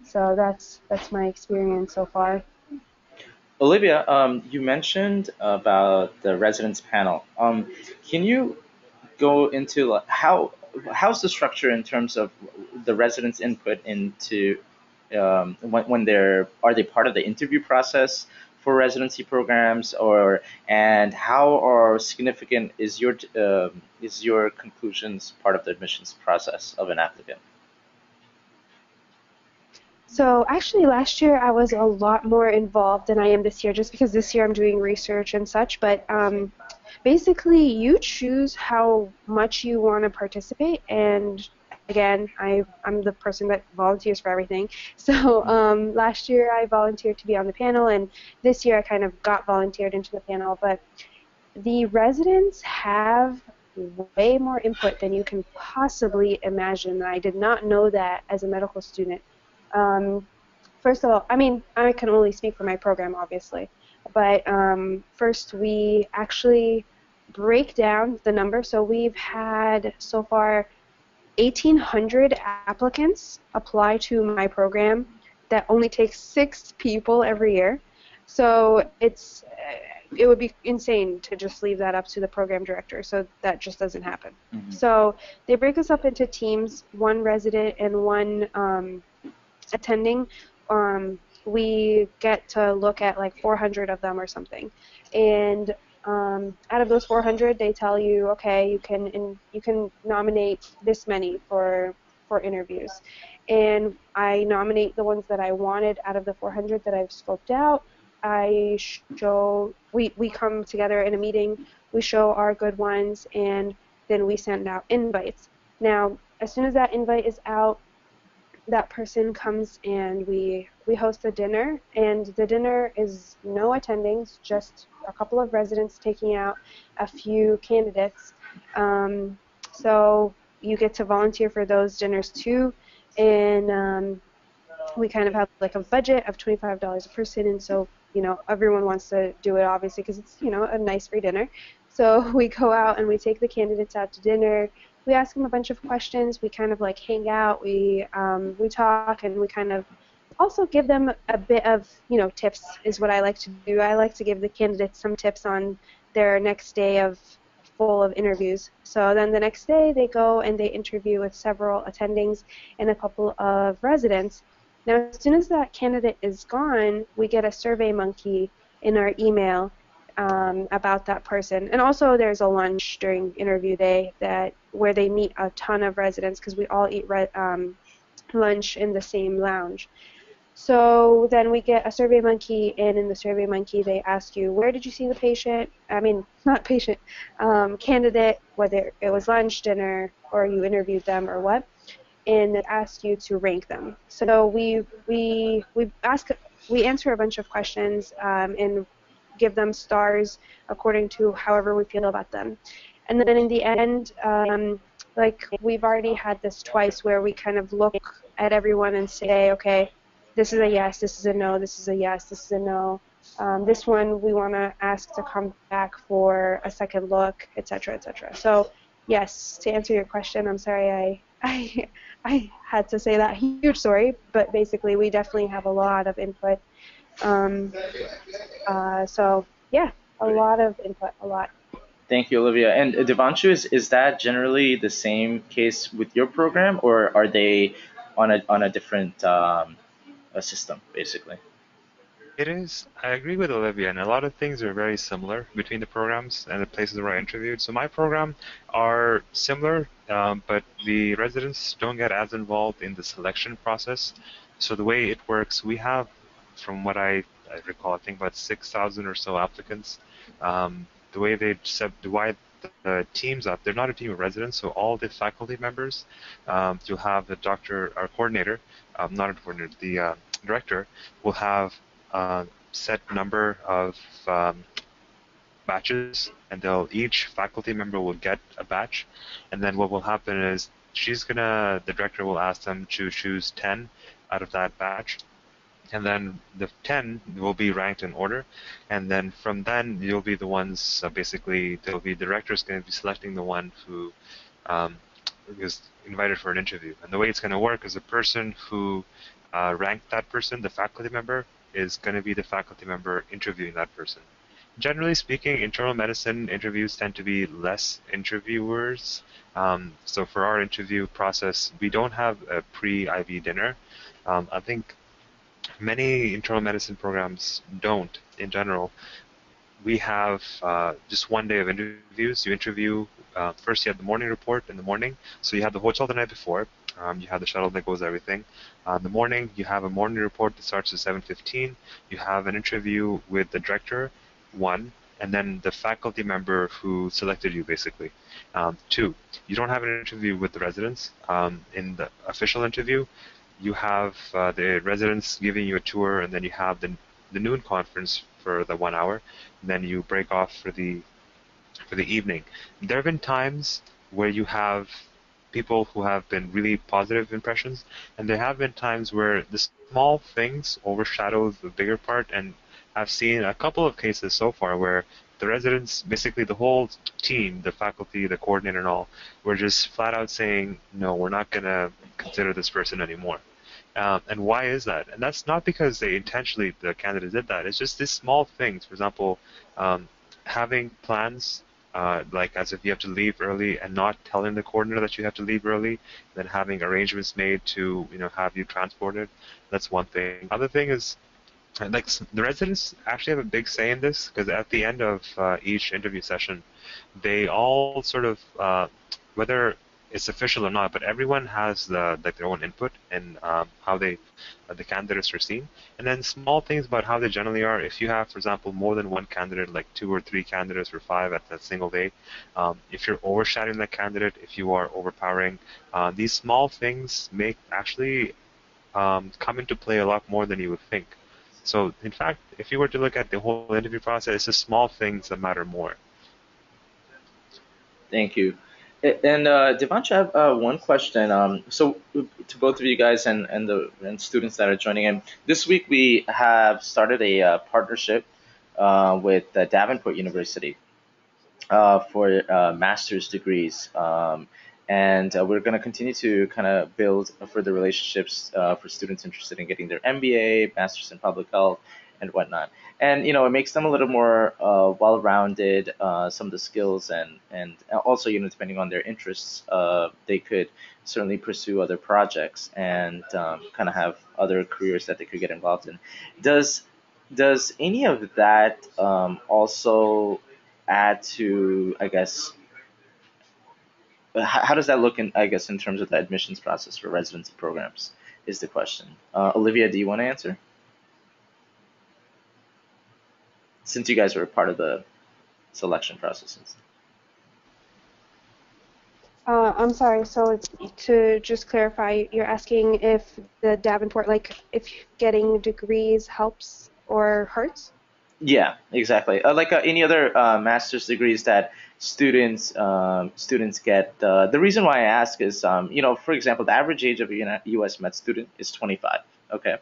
So that's my experience so far. Olivia, you mentioned about the residence panel. Can you go into how how's the structure in terms of the residents' input into when are they part of the interview process for residency programs, or and how are significant is your conclusions part of the admissions process of an applicant? So actually last year I was a lot more involved than I am this year, just because this year I'm doing research and such. But basically you choose how much you want to participate, and again, I'm the person that volunteers for everything. So last year I volunteered to be on the panel, and this year I kind of got volunteered into the panel. But the residents have way more input than you can possibly imagine. I did not know that as a medical student. Um, First of all, I mean, I can only speak for my program, obviously, but first we actually break down the number. So we've had so far 1,800 applicants apply to my program. That only takes 6 people every year. So it would be insane to just leave that up to the program director. So that just doesn't happen. Mm-hmm. So they break us up into teams, one resident and one attending. We get to look at like 400 of them or something, and out of those 400, they tell you, okay, you can nominate this many for interviews, and I nominate the ones that I wanted out of the 400 that I've scoped out. We come together in a meeting, we show our good ones, and then we send out invites. Now, as soon as that invite is out, that person comes and we host a dinner, and the dinner is no attendings, just a couple of residents taking out a few candidates. So you get to volunteer for those dinners too, and we kind of have like a budget of $25 a person, and so everyone wants to do it obviously because it's a nice free dinner. So we go out and we take the candidates out to dinner. We ask them a bunch of questions. We kind of like hang out. We talk, and we kind of also give them a bit of tips is what I like to do. I like to give the candidates some tips on their next day full of interviews. So then the next day they go and they interview with several attendings and a couple of residents. Now, as soon as that candidate is gone, we get a survey monkey in our email about that person. And also there's a lunch during interview day where they meet a ton of residents, because we all eat lunch in the same lounge. So then we get a survey monkey, and in the survey monkey they ask you, where did you see the patient? I mean, not patient, candidate, whether it was lunch, dinner, or you interviewed them or what, and it asks you to rank them. So we answer a bunch of questions and give them stars according to however we feel about them. And then in the end, like we've already had this twice where we kind of look at everyone and say, okay, this is a yes, this is a no, this is a yes, this is a no. This one we want to ask to come back for a second look, etc., etc. So yes, to answer your question, I'm sorry I had to say that huge story, but basically we definitely have a lot of input. So yeah, a lot of input, a lot. Thank you, Olivia. And Devanshu, is that generally the same case with your program, or are they on a different a system, basically? It is. I agree with Olivia, and a lot of things are very similar between the programs and the places where I interviewed. So my program are similar, but the residents don't get as involved in the selection process. So the way it works, we have, from what I recall, I think about 6,000 or so applicants. The way they divide the teams up, they're not a team of residents, so all the faculty members, you'll have the doctor, our coordinator, not a coordinator, the director, will have set number of batches, and each faculty member will get a batch, and then what will happen is the director will ask them to choose 10 out of that batch, and then the 10 will be ranked in order, and then from then you'll be the ones, basically the director's going to be selecting the one who is invited for an interview. And the way it's going to work is the person who ranked that person, the faculty member, is going to be the faculty member interviewing that person. Generally speaking, internal medicine interviews tend to be less interviewers. So for our interview process, we don't have a pre-IB dinner. I think many internal medicine programs don't in general. We have just one day of interviews. You interview, first you have the morning report in the morning. So you have the hotel the night before. You have the shuttle that goes everything. In the morning, you have a morning report that starts at 7:15. You have an interview with the director, one, and then the faculty member who selected you, basically. Two, you don't have an interview with the residents. In the official interview, you have the residents giving you a tour, and then you have the noon conference for the 1 hour, and then you break off for the evening. There have been times where you have people who have been really positive impressions, and there have been times where the small things overshadow the bigger part, and I've seen a couple of cases so far where the residents, basically the whole team, the faculty, the coordinator and all, were just flat out saying, no, we're not going to consider this person anymore. And why is that? And that's not because they intentionally, the candidate did that. It's just these small things. For example, having plans, like as if you have to leave early and not telling the coordinator that you have to leave early, then having arrangements made to, have you transported. That's one thing. Other thing is, like, the residents actually have a big say in this, because at the end of each interview session, they all sort of, whether it's official or not, but everyone has their own input in how the candidates are seen, and then small things about how they generally are. If you have, for example, more than one candidate, like 2 or 3 candidates or 5 at that single day, if you're overshadowing that candidate, if you are overpowering, these small things make actually come into play a lot more than you would think. So, in fact, if you were to look at the whole interview process, it's the small things that matter more. Thank you. And Devanshu, I have one question. So to both of you guys and students that are joining in, this week we have started a partnership with Davenport University for master's degrees. And we're going to continue to kind of build further relationships for students interested in getting their MBA, Master's in Public Health, and whatnot. And it makes them a little more well-rounded. Some of the skills and also depending on their interests, they could certainly pursue other projects and kind of have other careers that they could get involved in. Does any of that also add to, I guess, how does that look in, I guess, in terms of the admissions process for residency programs is the question. Olivia, do you want to answer? Since you guys were a part of the selection processes. I'm sorry, so to just clarify, you're asking if the Davenport, like if getting degrees helps or hurts? Yeah, exactly. Like any other master's degrees that students get. The reason why I ask is, for example, the average age of a U.S. med student is 25. Okay,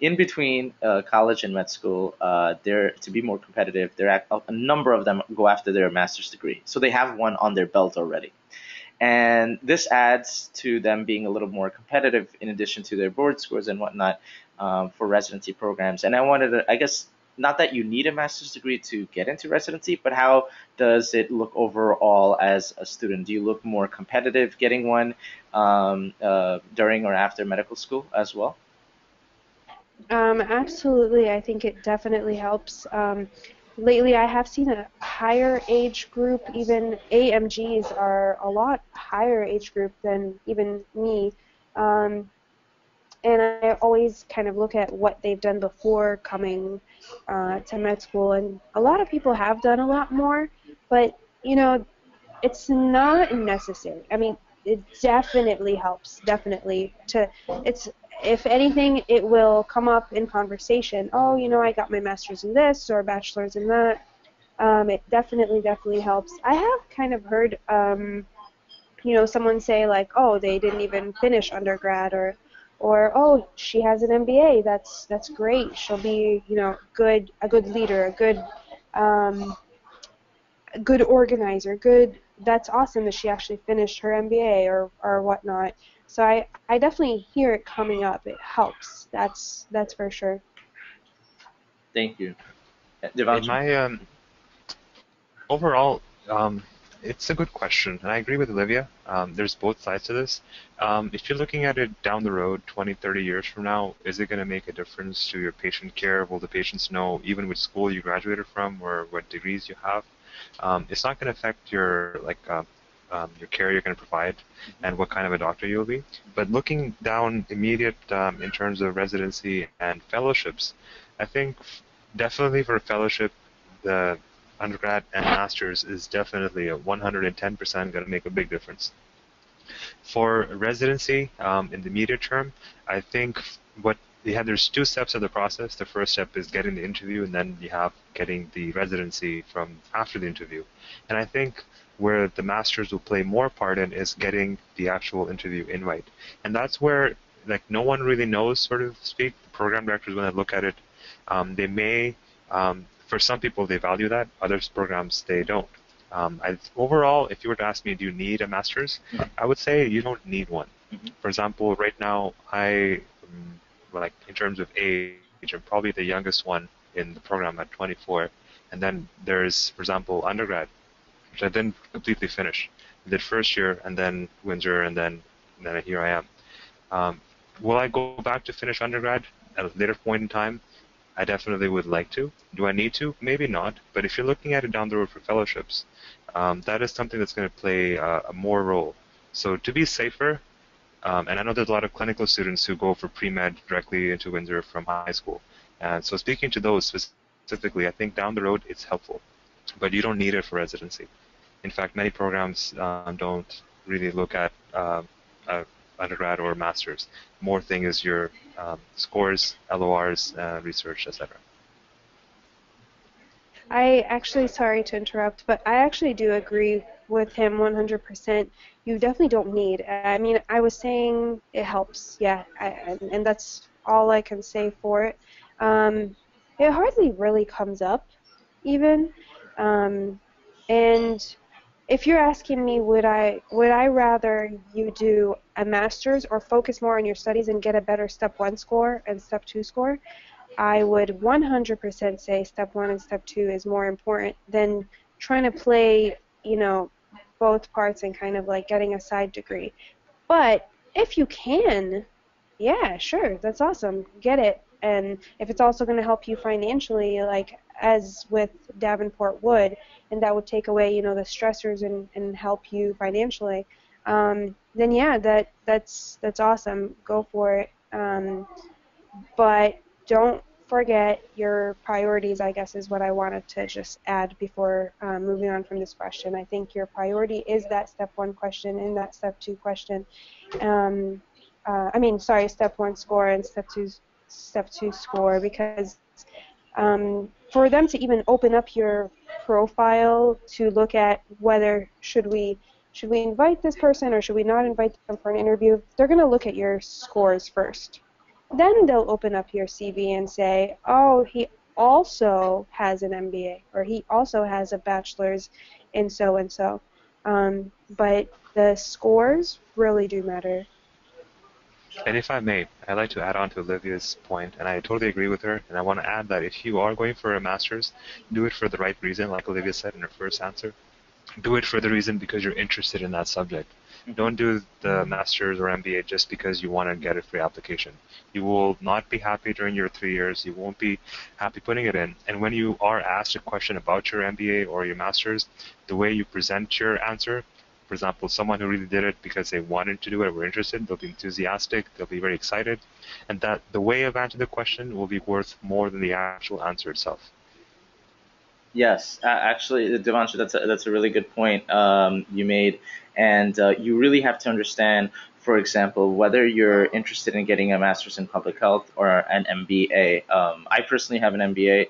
in between college and med school, they're to be more competitive. A number of them go after their master's degree, so they have one on their belt already. And this adds to them being a little more competitive in addition to their board scores and whatnot for residency programs. And I wanted to, I guess, not that you need a master's degree to get into residency, but how does it look overall as a student? Do you look more competitive getting one during or after medical school as well? Absolutely, I think it definitely helps. Lately, I have seen a higher age group, even AMGs are a lot higher age group than even me. Um, and I always kind of look at what they've done before coming to med school, and a lot of people have done a lot more, but it's not necessary. I mean, it definitely helps. Definitely it's if anything, it will come up in conversation. Oh, I got my master's in this or bachelor's in that. It definitely helps. I have kind of heard, someone say like, oh, they didn't even finish undergrad, or oh, she has an MBA. That's great. She'll be, a good leader, um, a good organizer, good. That's awesome that she actually finished her MBA or whatnot. So I definitely hear it coming up. It helps. That's for sure. Thank you. In Devanshu? my Overall, it's a good question, and I agree with Olivia. There's both sides to this. If you're looking at it down the road, 20, 30 years from now, is it going to make a difference to your patient care? Will the patients know even which school you graduated from or what degrees you have? It's not going to affect your care you're going to provide and what kind of a doctor you'll be. But looking down immediate in terms of residency and fellowships, I think definitely for a fellowship, the undergrad and master's is definitely a 110% going to make a big difference. For residency, in the immediate term, I think there's two steps of the process. The first step is getting the interview, and then you have getting the residency from after the interview. And I think where the masters will play more part in is getting the actual interview invite. And that's where like no one really knows, sort of speak. The program directors, when they look at it, they may, for some people, they value that. Others programs, they don't. Overall, if you were to ask me, do you need a master's? I would say you don't need one. For example, right now, like in terms of age, I'm probably the youngest one in the program at 24. And then there's, for example, undergrad, which I didn't completely finish. I did first year, and then Windsor, and then here I am. Will I go back to finish undergrad at a later point in time? I definitely would like to. Do I need to? Maybe not. But if you're looking at it down the road for fellowships, that is something that's going to play a more role. So to be safer, and I know there's a lot of clinical students who go for pre-med directly into Windsor from high school. And so speaking to those specifically, I think down the road it's helpful. But you don't need it for residency. In fact, many programs don't really look at undergrad or master's. More thing is your scores, LORs, research, etc. Sorry to interrupt, but I actually do agree with him 100%. You definitely don't need. I mean, I was saying it helps, yeah, and that's all I can say for it. It hardly really comes up, even. And if you're asking me, would I rather you do a master's or focus more on your studies and get a better step 1 score and step 2 score? I would 100% say step 1 and step 2 is more important than trying to play, both parts and kind of like getting a side degree. But if you can, yeah, sure, that's awesome. Get it. And if it's also going to help you financially, like as with Davenport would, and that would take away, the stressors and help you financially, then yeah, that's awesome. Go for it. But don't forget your priorities, I guess, is what I wanted to just add before moving on from this question. I think your priority is that step 1 question and that step 2 question. Step 1 score and step 2 score, because for them to even open up your profile to look at whether should we invite this person or should we not invite them for an interview, they're going to look at your scores first. Then they'll open up your CV and say, oh, he also has an MBA, or he also has a bachelor's in so and so. But the scores really do matter. And if I may, I'd like to add on to Olivia's point, and I totally agree with her, and I want to add that if you are going for a master's, do it for the right reason, like Olivia said in her first answer. Do it for the reason because you're interested in that subject. Don't do the master's or MBA just because you want to get a free application. You will not be happy during your 3 years. You won't be happy putting it in. And when you are asked a question about your MBA or your master's, the way you present your answer, for example, someone who really did it because they wanted to do it or were interested, they'll be enthusiastic, they'll be very excited, and that the way of answering the question will be worth more than the actual answer itself. Yes, actually, Devanshu, that's a really good point you made, and you really have to understand, for example, whether you're interested in getting a master's in public health or an MBA. I personally have an MBA.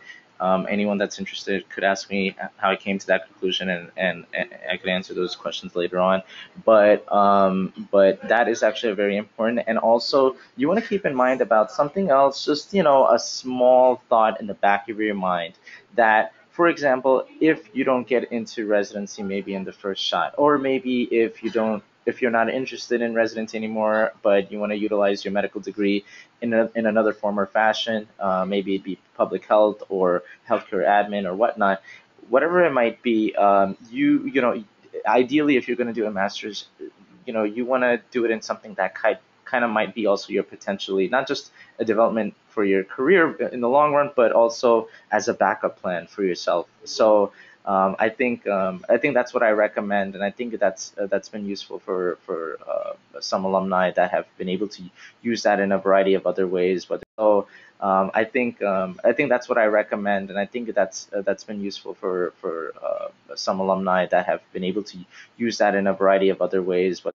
Anyone that's interested could ask me how I came to that conclusion, and I could answer those questions later on. But that is actually very important. And also, you want to keep in mind about something else, just a small thought in the back of your mind that, for example, if you don't get into residency maybe in the first shot, or maybe if you're not interested in residency anymore, but you want to utilize your medical degree in another form or fashion, maybe it be public health or healthcare admin or whatnot, whatever it might be, you know, ideally, if you're going to do a master's, you know, you want to do it in something that kind of might be also your potentially not just a development for your career in the long run, but also as a backup plan for yourself. So I think that's what I recommend, and I think that's been useful for some alumni that have been able to use that in a variety of other ways. But so I think that's what I recommend, and I think that's been useful for some alumni that have been able to use that in a variety of other ways. But